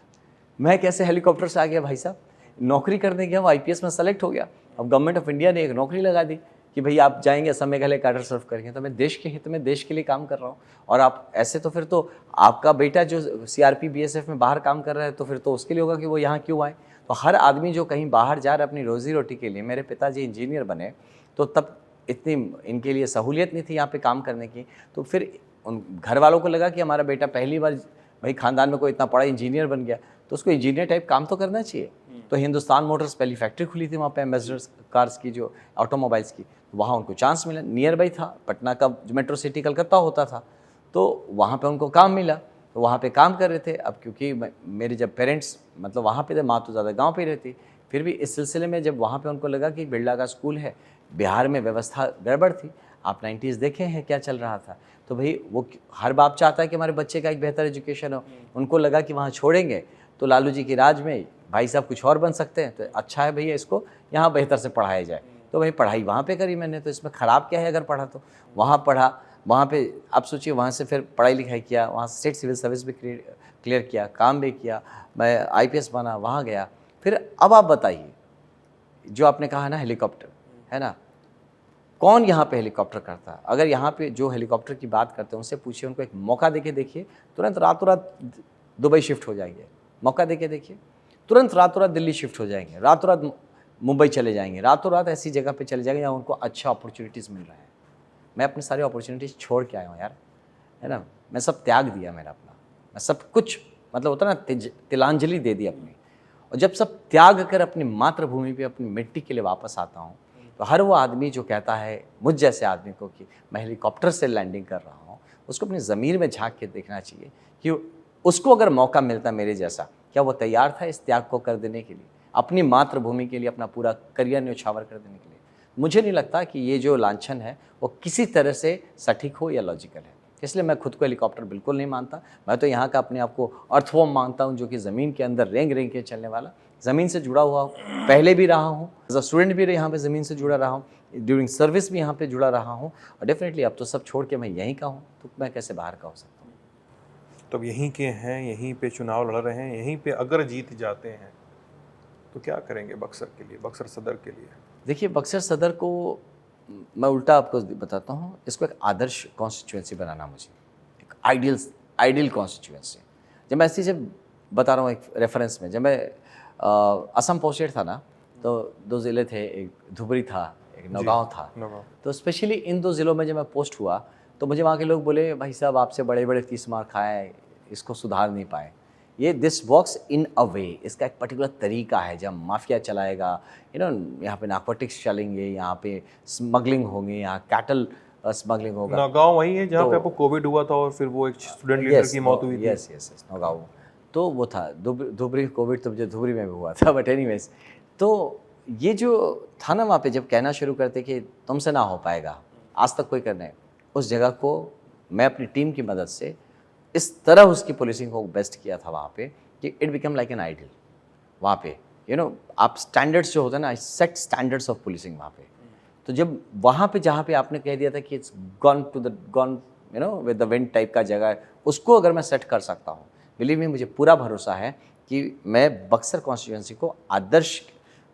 मैं कैसे हेलीकॉप्टर से आ गया? भाई साहब नौकरी करने गया, वो आईपीएस में सेलेक्ट हो गया। अब गवर्नमेंट ऑफ इंडिया ने एक नौकरी लगा दी कि भाई आप जाएंगे असम मेघालय काडर सर्व करेंगे। तो मैं देश के हित में, देश के लिए काम कर रहा हूँ। और आप ऐसे तो फिर तो आपका बेटा जो सीआरपी बीएसएफ में बाहर काम कर रहा है, तो फिर तो उसके लिए होगा कि वो यहाँ क्यों आए। तो हर आदमी जो कहीं बाहर जा रहा है अपनी रोज़ी रोटी के लिए, मेरे पिताजी इंजीनियर बने तो तब इतनी इनके लिए सहूलियत नहीं थी यहाँ पे काम करने की। तो फिर उन घर वालों को लगा कि हमारा बेटा पहली बार भाई खानदान में कोई इतना बड़ा इंजीनियर बन गया, तो उसको इंजीनियर टाइप काम तो करना चाहिए। तो हिंदुस्तान मोटर्स पहली फैक्ट्री खुली थी वहाँ पे, एम्बेसडर्स कार्स की, जो ऑटोमोबाइल्स की, वहाँ उनको चांस मिला। नियर बाई था, पटना का जो मेट्रो सिटी कलकत्ता होता था, तो वहाँ पे उनको काम मिला। तो वहाँ पे काम कर रहे थे। अब क्योंकि मेरे जब पेरेंट्स मतलब वहाँ पे थे, माँ तो ज़्यादा गांव पे ही रहती, फिर भी इस सिलसिले में जब वहाँ पे उनको लगा कि बिरला का स्कूल है, बिहार में व्यवस्था गड़बड़ थी, आप 90s देखे हैं क्या चल रहा था, तो भाई वो हर बाप चाहता है कि हमारे बच्चे का एक बेहतर एजुकेशन हो। उनको लगा कि वहाँ छोड़ेंगे तो लालू जी की राज में भाई साहब कुछ और बन सकते हैं, तो अच्छा है भैया इसको यहाँ बेहतर से पढ़ाया जाए। तो भाई पढ़ाई वहाँ पे करी मैंने, तो इसमें ख़राब क्या है अगर पढ़ा तो। वहाँ पढ़ा, वहाँ पे आप सोचिए, वहाँ से फिर पढ़ाई लिखाई किया, वहाँ स्टेट सिविल सर्विस भी क्लियर किया, काम भी किया, मैं IPS बना, वहाँ गया। फिर अब आप बताइए, जो आपने कहा ना हेलीकॉप्टर, है ना, कौन यहाँ पे हेलीकॉप्टर करता है? अगर यहाँ पे जो हेलीकॉप्टर की बात करते हैं उनसे पूछिए, उनको एक मौका देके देखिए, तुरंत रातों रात दुबई शिफ्ट हो जाएंगे। मौका देके देखिए, तुरंत रातों रात दिल्ली शिफ्ट हो जाएंगे, रातों रात मुंबई चले जाएंगे, रातों रात ऐसी जगह पे चले जाएंगे जहाँ उनको अच्छा अपॉर्चुनिटीज़ मिल रहा है। मैं अपनी सारी अपॉर्चुनिटीज़ छोड़ के आया हूँ यार, है ना, मैं सब त्याग दिया मेरा अपना, मैं सब कुछ मतलब होता ना तिलांजलि दे दी अपनी। और जब सब त्याग कर अपनी मातृभूमि पे अपनी मिट्टी के लिए वापस आता हूँ, तो हर वो आदमी जो कहता है मुझ जैसे आदमी को कि मैं हेलीकॉप्टर से लैंडिंग कर रहा हूँ, उसको अपनी ज़मीर में झांक के देखना चाहिए कि उसको अगर मौका मिलता मेरे जैसा, क्या वो तैयार था इस त्याग को कर देने के लिए, अपनी मातृभूमि के लिए अपना पूरा करियर न्यौछावर कर देने के लिए। मुझे नहीं लगता कि ये जो लांछन है वो किसी तरह से सटीक हो या लॉजिकल है। इसलिए मैं खुद को हेलीकॉप्टर बिल्कुल नहीं मानता। मैं तो यहाँ का अपने आप को अर्थवॉर्म मानता हूँ, जो कि ज़मीन के अंदर रेंग रेंग के चलने वाला, ज़मीन से जुड़ा हुआ हूँ, पहले भी रहा हूँ, एज अ स्टूडेंट भी यहाँ पे ज़मीन से जुड़ा रहा हूँ, ड्यूरिंग सर्विस भी यहाँ पे जुड़ा रहा हूँ, और डेफिनेटली अब तो सब छोड़ के मैं यहीं का हूँ, तो मैं कैसे बाहर का हो सकता हूँ। तो अब यहीं के हैं, यहीं पे चुनाव लड़ रहे हैं, यहीं पे अगर जीत जाते हैं तो क्या करेंगे बक्सर के लिए, बक्सर सदर के लिए? देखिए, बक्सर सदर को मैं उल्टा आपको बताता हूँ, इसको एक आदर्श कॉन्स्टिट्यूएंसी बनाना, मुझे एक आइडियल कॉन्स्टिट्यूएंसी। जब मैं ऐसी जब बता रहा हूँ एक रेफरेंस में, जब मैं असम पोस्टेड था ना, तो 2 ज़िले थे, एक धुबरी था, एक नौगांव था। तो स्पेशली इन 2 ज़िलों में जब मैं पोस्ट हुआ तो मुझे वहाँ के लोग बोले, भाई साहब आपसे बड़े बड़े 30 मार खाए, इसको सुधार नहीं पाए। ये दिस वर्क्स इन अ वे, इसका एक पर्टिकुलर तरीका है। जब माफिया चलाएगा, यहाँ पे नार्कोटिक्स चलेंगे, यहाँ पे स्मगलिंग होंगे, यहाँ कैटल स्मगलिंग होगा। नौगांव वही है जहाँ पे आपको कोविड हुआ था और फिर वो एक स्टूडेंट लीडर की मौत हुई थी। यस नौगांव, तो वो था धुबरी। कोविड तो मुझे धुबरी में भी हुआ था, बट एनीवेज, तो ये जो था ना, वहाँ पे जब कहना शुरू करते कि तुमसे ना हो पाएगा, आज तक कोई करने, उस जगह को मैं अपनी टीम की मदद से इस तरह उसकी पुलिसिंग को बेस्ट किया था वहाँ पे कि it become like an ideal. वहाँ पे आप स्टैंडर्ड्स जो होता है ना, आई सेट स्टैंडर्ड्स ऑफ पुलिसिंग वहाँ पे। तो जब वहाँ पे जहाँ पे आपने कह दिया था कि it's gone with the wind type का जगह है, उसको अगर मैं सेट कर सकता हूँ, बिलीव मी, मुझे पूरा भरोसा है कि मैं बक्सर कॉन्स्टिट्यूएंसी को आदर्श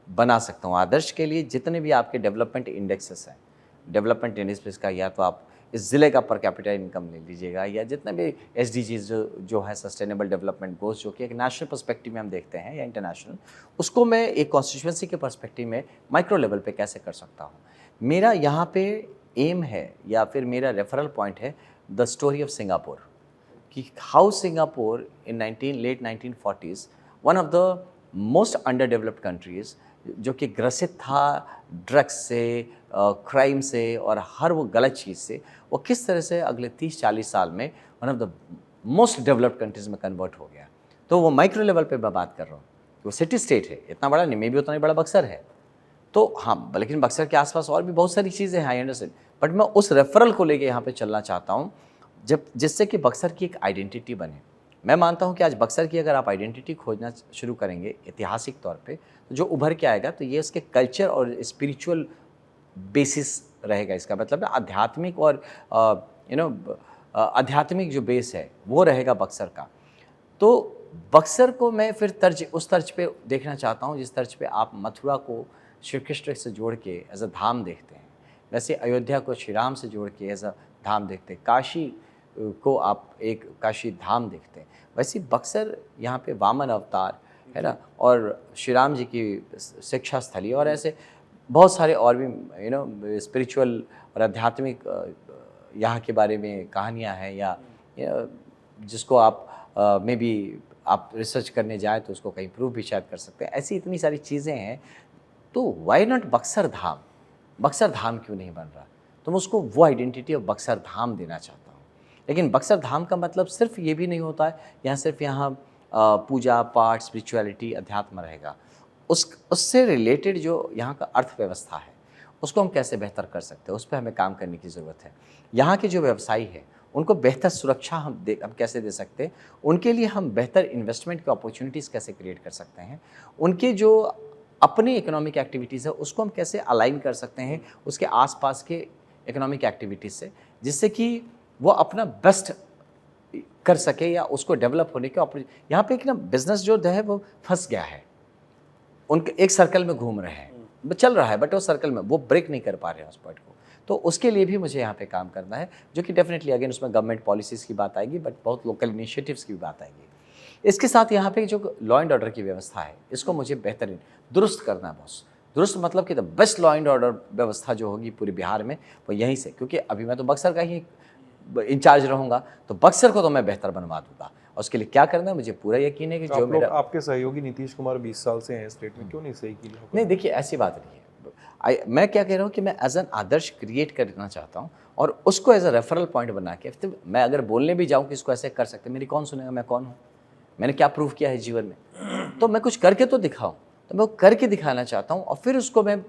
बना सकता हूँ। आदर्श के लिए जितने भी आपके डेवलपमेंट इंडेक्सेस हैं, डेवलपमेंट इंडेक्स का, या तो आप इस ज़िले का पर कैपिटा इनकम ले लीजिएगा, या जितने भी SDGs जो है सस्टेनेबल डेवलपमेंट गोल्स, जो कि एक नेशनल पर्सपेक्टिव में हम देखते हैं या इंटरनेशनल, उसको मैं एक कॉन्स्टिट्यूएंसी के पर्सपेक्टिव में माइक्रो लेवल पे कैसे कर सकता हूँ। मेरा यहाँ पे एम है, या फिर मेरा रेफरल पॉइंट है द स्टोरी ऑफ सिंगापुर, कि how Singapore in late 1940s, one of the most under developed countries, जो कि ग्रसित था ड्रग्स से, क्राइम से और हर वो गलत चीज़ से, वो किस तरह से अगले 30-40 साल में one of the most developed countries में कन्वर्ट हो गया। तो वो माइक्रो लेवल पे मैं बात कर रहा हूँ, वो सिटी स्टेट है, इतना बड़ा नहीं, मे भी उतना ही बड़ा बक्सर है। तो हाँ, लेकिन बक्सर के आसपास और भी बहुत सारी चीज़ें हैं, आई अंडरस्टैंड, बट मैं उस रेफरल को लेके यहाँ पे चलना चाहता हूँ, जिससे कि बक्सर की एक आइडेंटिटी बने। मैं मानता हूँ कि आज बक्सर की अगर आप आइडेंटिटी खोजना शुरू करेंगे ऐतिहासिक तौर पे, तो जो उभर के आएगा तो ये उसके कल्चर और स्पिरिचुअल बेसिस रहेगा। इसका मतलब है आध्यात्मिक और आध्यात्मिक जो बेस है वो रहेगा बक्सर का। तो बक्सर को मैं फिर उस तर्ज पे देखना चाहता हूँ जिस तर्ज पे आप मथुरा को श्री कृष्ण से जोड़ के एज अ धाम देखते हैं, वैसे अयोध्या को श्री राम से जोड़ के एज अ धाम देखते हैं, काशी को आप एक काशी धाम देखते हैं, वैसे बक्सर यहाँ पे वामन अवतार है ना, और श्री राम जी की शिक्षा स्थली, और ऐसे बहुत सारे और भी स्पिरिचुअल और आध्यात्मिक यहाँ के बारे में कहानियाँ हैं, या जिसको आप मे बी आप रिसर्च करने जाए तो उसको कहीं प्रूव भी शायद कर सकते हैं। ऐसी इतनी सारी चीज़ें हैं, तो वाई नॉट बक्सर धाम क्यों नहीं बन रहा? तो मैं उसको वो आइडेंटिटी ऑफ बक्सर धाम देना चाहता हूँ। लेकिन बक्सर धाम का मतलब सिर्फ ये भी नहीं होता है यहाँ सिर्फ यहाँ पूजा पाठ स्पिरिचुअलिटी अध्यात्म रहेगा, उससे रिलेटेड जो यहाँ का अर्थव्यवस्था है उसको हम कैसे बेहतर कर सकते हैं, उस पर हमें काम करने की ज़रूरत है। यहाँ के जो व्यवसायी है उनको बेहतर सुरक्षा हम कैसे दे सकते हैं, उनके लिए हम बेहतर इन्वेस्टमेंट की अपॉर्चुनिटीज़ कैसे क्रिएट कर सकते हैं, उनके जो अपनी इकोनॉमिक एक्टिविटीज़ है उसको हम कैसे अलाइन कर सकते हैं उसके आसपास के इकोनॉमिक एक्टिविटीज़ से, जिससे कि वो अपना बेस्ट कर सके या उसको डेवलप होने के यहाँ पे एक ना बिजनेस जो है वो फंस गया है, उनके एक सर्कल में घूम रहे हैं, चल रहा है बट वो सर्कल में वो ब्रेक नहीं कर पा रहे हैं उस पॉइंट को। तो उसके लिए भी मुझे यहाँ पे काम करना है, जो कि डेफिनेटली अगेन उसमें गवर्नमेंट पॉलिसीज़ की बात आएगी बट बहुत लोकल इनिशिएटिव्स की भी बात आएगी। इसके साथ यहाँ पे जो लॉ एंड ऑर्डर की व्यवस्था है इसको मुझे बेहतरीन दुरुस्त करना है बॉस। दुरुस्त मतलब कि the best law and order व्यवस्था जो होगी पूरे बिहार में वो यहीं से, क्योंकि अभी मैं तो बक्सर का ही इंचार्ज रहूँगा तो बक्सर को तो मैं बेहतर बनवा दूँगा। और उसके लिए क्या करना है मुझे पूरा यकीन है कि जो मेरा आपके सहयोगी नीतीश कुमार 20 साल से हैं स्टेट में, क्यों नहीं सही की? नहीं देखिए ऐसी बात नहीं है, मैं क्या कह रहा हूँ कि मैं एज एन आदर्श क्रिएट करना चाहता हूँ और उसको एज अ रेफरल पॉइंट बना के तो मैं अगर बोलने भी जाऊँ कि इसको ऐसे कर सकते, मेरी कौन सुनेगा, मैं कौन हूँ, मैंने क्या प्रूव किया है जीवन में, तो मैं कुछ करके तो दिखाऊँ, तो मैं वो करके दिखाना चाहता हूँ और फिर उसको मैं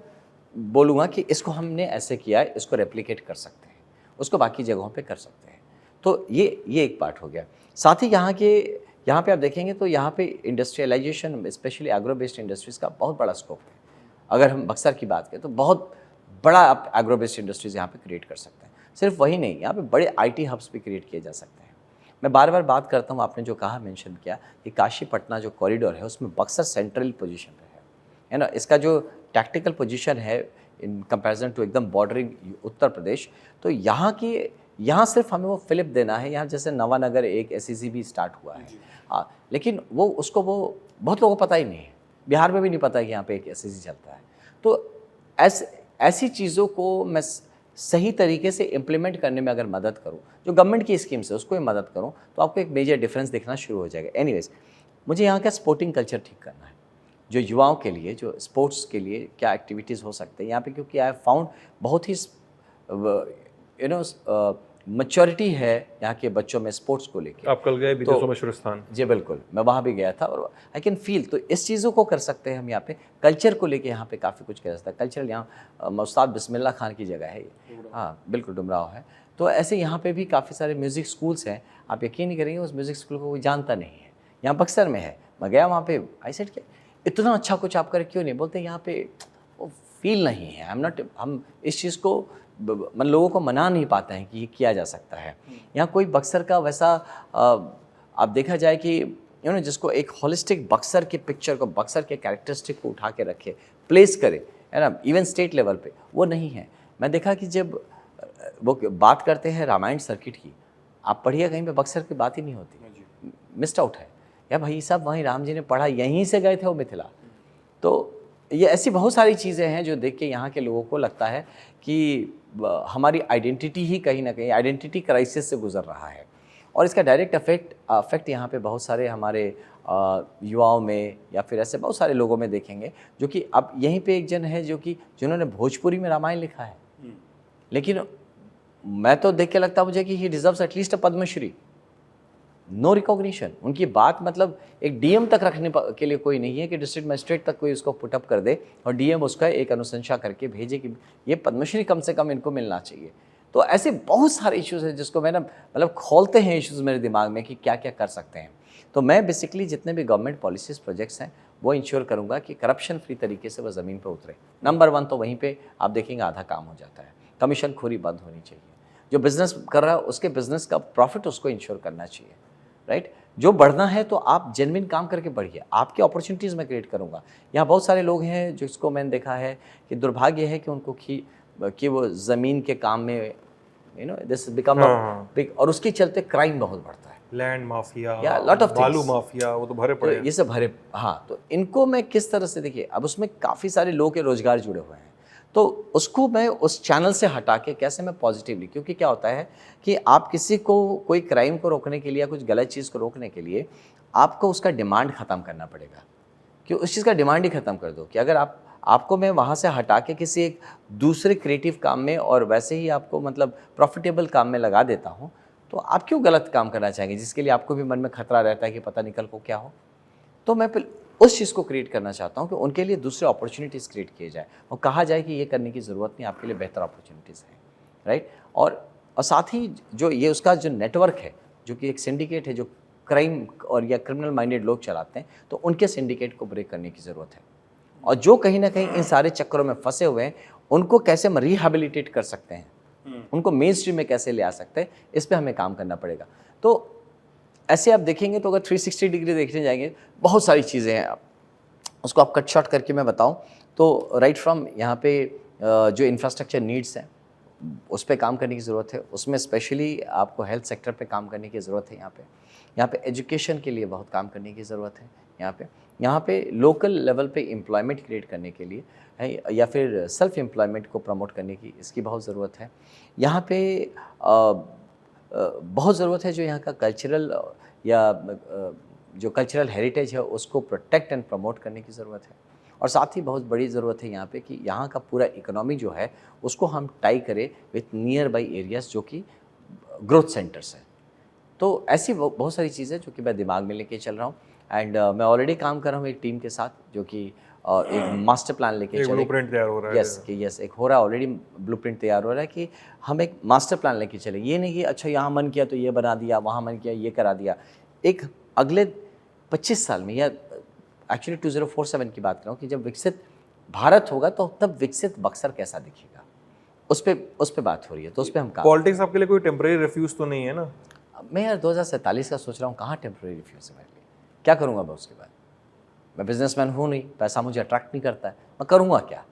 बोलूँगा कि इसको हमने ऐसे किया है, इसको रेप्लिकेट कर सकते हैं, उसको बाकी जगहों पे कर सकते हैं। तो ये एक पार्ट हो गया। साथ ही यहाँ पे आप देखेंगे तो यहाँ पे industrialisation specially agro based industries का बहुत बड़ा स्कोप है। अगर हम बक्सर की बात करें तो बहुत बड़ा आप एग्रो बेस्ड इंडस्ट्रीज़ यहाँ पे क्रिएट कर सकते हैं। सिर्फ वही नहीं, यहाँ पे बड़े IT हब्स भी क्रिएट किए जा सकते हैं। मैं बार बार बात करता हूँ, आपने जो कहा मेंशन किया कि काशी पटना जो कॉरिडोर है उसमें बक्सर सेंट्रल पोजीशन पे है ना, इसका जो टैक्टिकल पोजीशन है इन कंपैरिजन टू एकदम बॉर्डरिंग उत्तर प्रदेश, तो यहाँ सिर्फ हमें वो फिलिप देना है। यहाँ जैसे नवानगर एक SEZ भी स्टार्ट हुआ है, हाँ, लेकिन वो बहुत लोगों को पता ही नहीं है, बिहार में भी नहीं पता है कि यहाँ पे एक SEZ चलता है। तो ऐसी चीज़ों को मैं सही तरीके से इम्प्लीमेंट करने में अगर मदद करूँ, जो गवर्नमेंट की स्कीम्स है उसको भी मदद करूँ, तो आपको एक मेजर डिफरेंस दिखना शुरू हो जाएगा। एनीवेज, मुझे यहाँ का स्पोर्टिंग कल्चर ठीक करना है, जो युवाओं के लिए, जो स्पोर्ट्स के लिए क्या एक्टिविटीज़ हो सकते हैं यहाँ पे, क्योंकि आई फाउंड बहुत ही मैच्योरिटी है यहाँ के बच्चों में स्पोर्ट्स को लेकर। आप कल गए विदेशों में स्थान? जी बिल्कुल, मैं वहाँ भी गया था और आई कैन फील, तो इस चीज़ों को कर सकते हैं हम यहाँ पे। कल्चर को लेके यहाँ पे काफ़ी कुछ किया जाता है। कल्चरल यहाँ उस्ताद बिस्मिल्लाह खान की जगह है ये, हाँ बिल्कुल डुमराव है। तो ऐसे यहाँ पे भी काफ़ी सारे म्यूज़िक स्कूल्स हैं, आप यकीन नहीं करेंगे उस म्यूज़िक स्कूल को कोई जानता नहीं है। यहाँ बक्सर में है, मैं गया वहाँ पे, आई सेड क्या इतना अच्छा कुछ आप कर क्यों नहीं, बोलते यहाँ पे वो फील नहीं है। हम इस चीज़ को लोगों को मना नहीं पाते हैं कि ये किया जा सकता है। यहाँ कोई बक्सर का वैसा आप देखा जाए कि जिसको एक होलिस्टिक बक्सर के पिक्चर को, बक्सर के कैरेक्टरिस्टिक को उठा के रखे, प्लेस करे, है ना, इवन स्टेट लेवल पे, वो नहीं है। मैं देखा कि जब वो बात करते हैं रामायण सर्किट की, आप पढ़िए कहीं पे बक्सर की बात ही नहीं होती, मिस्ड आउट है। या भाई साहब वहीं राम जी ने पढ़ा, यहीं से गए थे वो मिथिला। तो ये ऐसी बहुत सारी चीज़ें हैं जो देख के यहाँ के लोगों को लगता है कि हमारी आइडेंटिटी ही कहीं ना कहीं आइडेंटिटी क्राइसिस से गुजर रहा है। और इसका डायरेक्ट अफेक्ट यहाँ पे बहुत सारे हमारे युवाओं में या फिर ऐसे बहुत सारे लोगों में देखेंगे, जो कि अब यहीं पे एक जन है जिन्होंने भोजपुरी में रामायण लिखा है, लेकिन मैं तो देख के लगता मुझे कि he deserves at least a Padmashri. No recognition, उनकी बात मतलब एक DM तक रखने के लिए कोई नहीं है कि डिस्ट्रिक्ट मजिस्ट्रेट तक कोई उसको पुटअप कर दे और DM उसका एक अनुशंसा करके भेजे कि ये पद्मश्री कम से कम इनको मिलना चाहिए। तो ऐसे बहुत सारे इश्यूज़ हैं जिसको मैंने मतलब खोलते हैं इश्यूज़ मेरे दिमाग में कि क्या क्या कर सकते हैं। तो मैं बेसिकली जितने भी गवर्नमेंट पॉलिसीज़ प्रोजेक्ट्स हैं वो इंश्योर करूँगा कि करप्शन फ्री तरीके से वह ज़मीन पर उतरे। नंबर 1 तो वहीं पर आप देखेंगे आधा काम हो जाता है। कमीशन खोरी बंद होनी चाहिए, जो बिज़नेस कर रहा है उसके बिज़नेस का प्रॉफिट उसको इंश्योर करना चाहिए, राइट। जो बढ़ना है तो आप जेन्युइन काम करके बढ़िए, आपकी अपॉर्चुनिटीज़ मैं क्रिएट करूँगा। यहाँ बहुत सारे लोग हैं जिसको मैंने देखा है कि दुर्भाग्य है कि उनको कि वो ज़मीन के काम में दिस बिकम बिग, और उसके चलते क्राइम बहुत बढ़ता है, लैंड माफिया या लॉट ऑफ बालू माफिया, वो तो भरे पड़े, तो ये सब भरे। हाँ, तो इनको मैं किस तरह से, देखिए अब उसमें काफ़ी सारे लोगों के रोजगार जुड़े हुए हैं, तो उसको मैं उस चैनल से हटा के कैसे मैं पॉजिटिवली, क्योंकि क्या होता है कि आप किसी को कोई क्राइम को रोकने के लिए या कुछ गलत चीज़ को रोकने के लिए आपको उसका डिमांड ख़त्म करना पड़ेगा, कि उस चीज़ का डिमांड ही ख़त्म कर दो कि अगर आपको मैं वहाँ से हटा के किसी एक दूसरे क्रिएटिव काम में और वैसे ही आपको मतलब प्रॉफिटेबल काम में लगा देता हूँ, तो आप क्यों गलत काम करना चाहेंगे जिसके लिए आपको भी मन में खतरा रहता है कि पता नहीं कल को क्या हो। तो मैं उस चीज़ को क्रिएट करना चाहता हूँ कि उनके लिए दूसरे अपॉर्चुनिटीज़ क्रिएट किए जाए और कहा जाए कि ये करने की ज़रूरत नहीं, आपके लिए बेहतर अपॉर्चुनिटीज़ हैं, राइट। और साथ ही जो ये उसका जो नेटवर्क है, जो कि एक सिंडिकेट है जो क्राइम और या क्रिमिनल माइंडेड लोग चलाते हैं, तो उनके सिंडिकेट को ब्रेक करने की ज़रूरत है। और जो कहीं ना कहीं इन सारे चक्करों में फंसे हुए हैं, उनको कैसे हम रिहेबिलिटेट कर सकते हैं, उनको मेन स्ट्रीम में कैसे ले आ सकते हैं, इस पर हमें काम करना पड़ेगा। तो ऐसे आप देखेंगे तो अगर 360 डिग्री देखने जाएंगे, बहुत सारी चीज़ें हैं। उसको आप कट शॉर्ट करके मैं बताऊं तो राइट फ्रॉम यहाँ पे जो इंफ्रास्ट्रक्चर नीड्स हैं उस पर काम करने की ज़रूरत है। उसमें स्पेशली आपको हेल्थ सेक्टर पे काम करने की ज़रूरत है। यहाँ पे एजुकेशन के लिए बहुत काम करने की ज़रूरत है। यहाँ पे लोकल लेवल पे एम्प्लॉयमेंट क्रिएट करने के लिए है, या फिर सेल्फ एम्प्लॉयमेंट को प्रमोट करने की इसकी बहुत ज़रूरत है। यहाँ पे बहुत ज़रूरत है जो यहाँ का कल्चरल या जो कल्चरल हेरिटेज है उसको प्रोटेक्ट एंड प्रमोट करने की ज़रूरत है। और साथ ही बहुत बड़ी ज़रूरत है यहाँ पे कि यहाँ का पूरा इकोनॉमी जो है उसको हम टाई करें विथ नियर बाई एरियाज़ जो कि ग्रोथ सेंटर्स हैं। तो ऐसी बहुत सारी चीज़ें जो कि मैं दिमाग में लेके चल रहा हूँ। एंड मैं ऑलरेडी काम कर रहा हूँ एक टीम के साथ जो कि एक मास्टर प्लान लेके चले। ब्लूप्रिंट तैयार हो रहा है। यस एक हो रहा है ऑलरेडी, ब्लूप्रिंट तैयार हो रहा है कि हम एक मास्टर प्लान लेके चले। ये नहीं कि अच्छा यहाँ मन किया तो ये बना दिया, वहाँ मन किया ये करा दिया। एक अगले 25 साल में या एक्चुअली 2047 की बात कर रहा हूँ कि जब विकसित भारत होगा तो तब विकसित बक्सर कैसा दिखेगा, उस पर बात हो रही है। तो उस पर हम काम। पॉलिटिक्स आपके लिए कोई टेम्परेरी रिफ्यूज तो नहीं है ना? मैं यार 2047 का सोच रहा हूँ, कहाँ टेम्परेरी रिफ्यूज है मेरे लिए। क्या करूँगा मैं उसके बाद? मैं बिजनेसमैन हूँ नहीं, पैसा मुझे अट्रैक्ट नहीं करता है, मैं करूँगा क्या?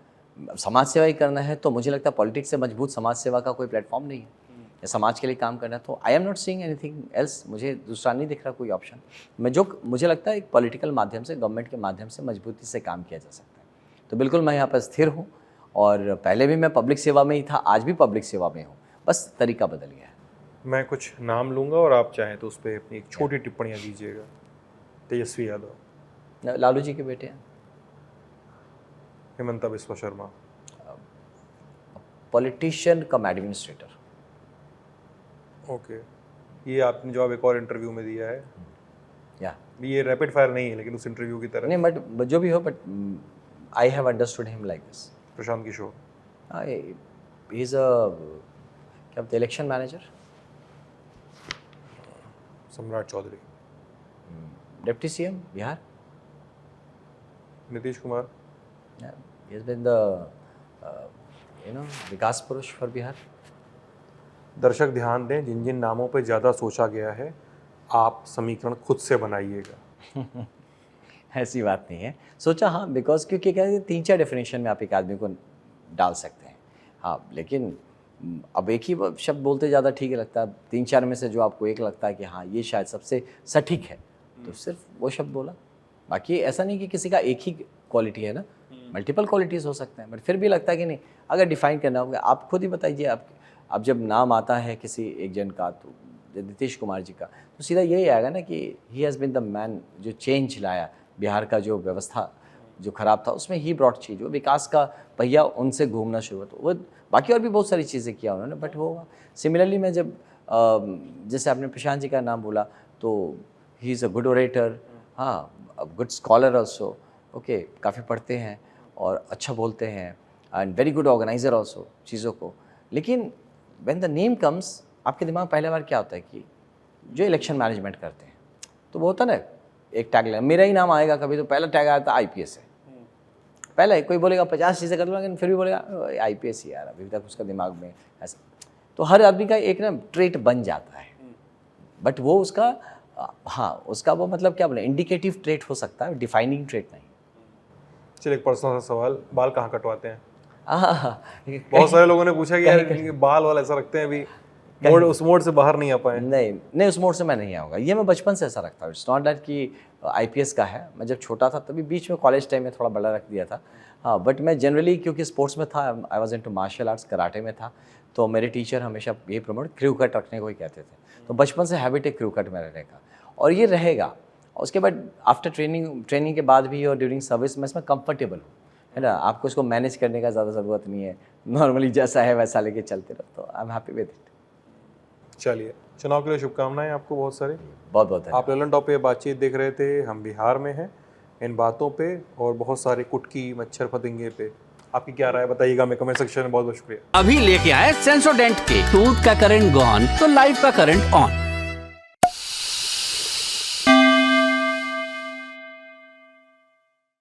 समाज सेवा ही करना है तो मुझे लगता है पॉलिटिक्स से मजबूत समाज सेवा का कोई प्लेटफॉर्म नहीं है। या समाज के लिए काम करना है तो आई am not seeing anything else, मुझे दूसरा नहीं दिख रहा कोई ऑप्शन। मुझे लगता है एक पॉलिटिकल माध्यम से, गवर्नमेंट के माध्यम से मजबूती से काम किया जा सकता है। तो बिल्कुल मैं यहाँ पर स्थिर हूँ और पहले भी मैं पब्लिक सेवा में ही था, आज भी पब्लिक सेवा में हूँ, बस तरीका बदल गया है। मैं कुछ नाम लूँगा और आप चाहें तो उस पर अपनी एक छोटी टिप्पणियाँ दीजिएगा। तेजस्वी यादव, लालू जी के बेटे हैं। हिमंता बिस्वा शर्मा, पॉलिटिशियन कम एडमिनिस्ट्रेटर। ओके, ये आपने जवाब एक और इंटरव्यू में दिया है। या ये रैपिड फायर नहीं है लेकिन उस इंटरव्यू की तरह। नहीं, बट जो भी हो, but I have understood him like this. Prashant Kishor, he is a क्या बोलते, election manager. Samrat Choudhary, deputy CM Bihar. Nitish Kumar, he has been the विकास पुरुष फॉर बिहार। दर्शक ध्यान दें, जिन जिन नामों पर ज़्यादा सोचा गया है आप समीकरण खुद से बनाइएगा। ऐसी बात नहीं है, सोचा हाँ, बिकॉज क्योंकि क्या है 3-4 डेफिनेशन में आप एक आदमी को डाल सकते हैं। हाँ, लेकिन अब एक ही शब्द बोलते ज़्यादा ठीक लगता है। 3-4 में से जो आपको एक लगता है कि हाँ ये शायद सबसे सटीक है, तो सिर्फ वो शब्द बोला। बाकी ऐसा नहीं कि किसी का एक ही क्वालिटी है ना, मल्टीपल क्वालिटीज़ हो सकते हैं, बट फिर भी लगता है कि नहीं, अगर डिफाइन करना होगा आप खुद ही बताइए। आप जब नाम आता है किसी एक जन का, तो नीतीश कुमार जी का, तो सीधा यही आएगा ना कि he has been the man जो चेंज लाया। बिहार का जो व्यवस्था जो ख़राब था उसमें ही ब्रॉड चीज़, वो विकास का पहिया उनसे घूमना शुरू हुआ। तो वो बाकी और भी बहुत सारी चीज़ें किया उन्होंने, बट वो सिमिलरली मैं जब जैसे आपने प्रशांत जी का नाम बोला, तो he is a good orator, हाँ, गुड स्कॉलर ऑल्सो। ओके, काफ़ी पढ़ते हैं और अच्छा बोलते हैं, and very good organiser also चीज़ों को। लेकिन व्हेन द नेम कम्स, आपके दिमाग पहले बार क्या होता है कि जो इलेक्शन मैनेजमेंट करते हैं, तो वो होता ना एक टैग लगा, मेरा ही नाम आएगा कभी, तो पहला टैग आया था IPS है। पहले कोई बोलेगा 50 चीज़ें कर लो, लेकिन फिर भी बोलेगा IPS ही यार, अभी तक उसका दिमाग में ऐसा। तो हर आदमी का एक ना ट्रेट बन जाता है, बट वो उसका हाँ, उसका वो मतलब क्या बोले, इंडिकेटिव ट्रेट हो सकता है, डिफाइनिंग ट्रेट नहीं। चलिए एक पर्सनल सा सवाल, बाल कहाँ कटवाते हैं? बहुत सारे लोगों ने पूछा कि यार इनके बाल वाला ऐसा रखते हैं, अभी उस मोड से बाहर नहीं आ पाए। नहीं, उस मोड से मैं नहीं आऊँगा। ये मैं बचपन से ऐसा रखता हूँ। इट्स नॉट दैट कि IPS का है। मैं जब छोटा था तभी बीच में कॉलेज टाइम में थोड़ा बड़ा रख दिया था। हाँ, बट मैं जनरली क्योंकि स्पोर्ट्स में था, I was into martial arts, karate में था, तो मेरे टीचर हमेशा ये प्रमोट क्रू कट रखने को ही कहते थे। तो बचपन से हैबिट है क्रू कट में रहने का, और ये रहेगा। उसके बाद आफ्टर ट्रेनिंग के बाद भी और ड्यूरिंग सर्विस में इसमें कंफर्टेबल हूँ, है ना। आपको इसको मैनेज करने का ज़्यादा ज़रूरत नहीं है, नॉर्मली जैसा है वैसा लेके चलते रहो, तो I am happy with it. चलिए, चुनाव के लिए शुभकामनाएं आपको बहुत सारी। बहुत बहुत आप ललन टॉप पे बातचीत देख रहे थे, हम बिहार में हैं, इन बातों पे और बहुत सारे कुटकी मच्छर फतिंगे पे आपकी क्या राय बताइएगा हमें कमेंट सेक्शन में। बहुत बहुत शुक्रिया। अभी लेके आए सेंसोडेंट के टूथ का करंट गॉन तो लाइफ का करंट ऑन।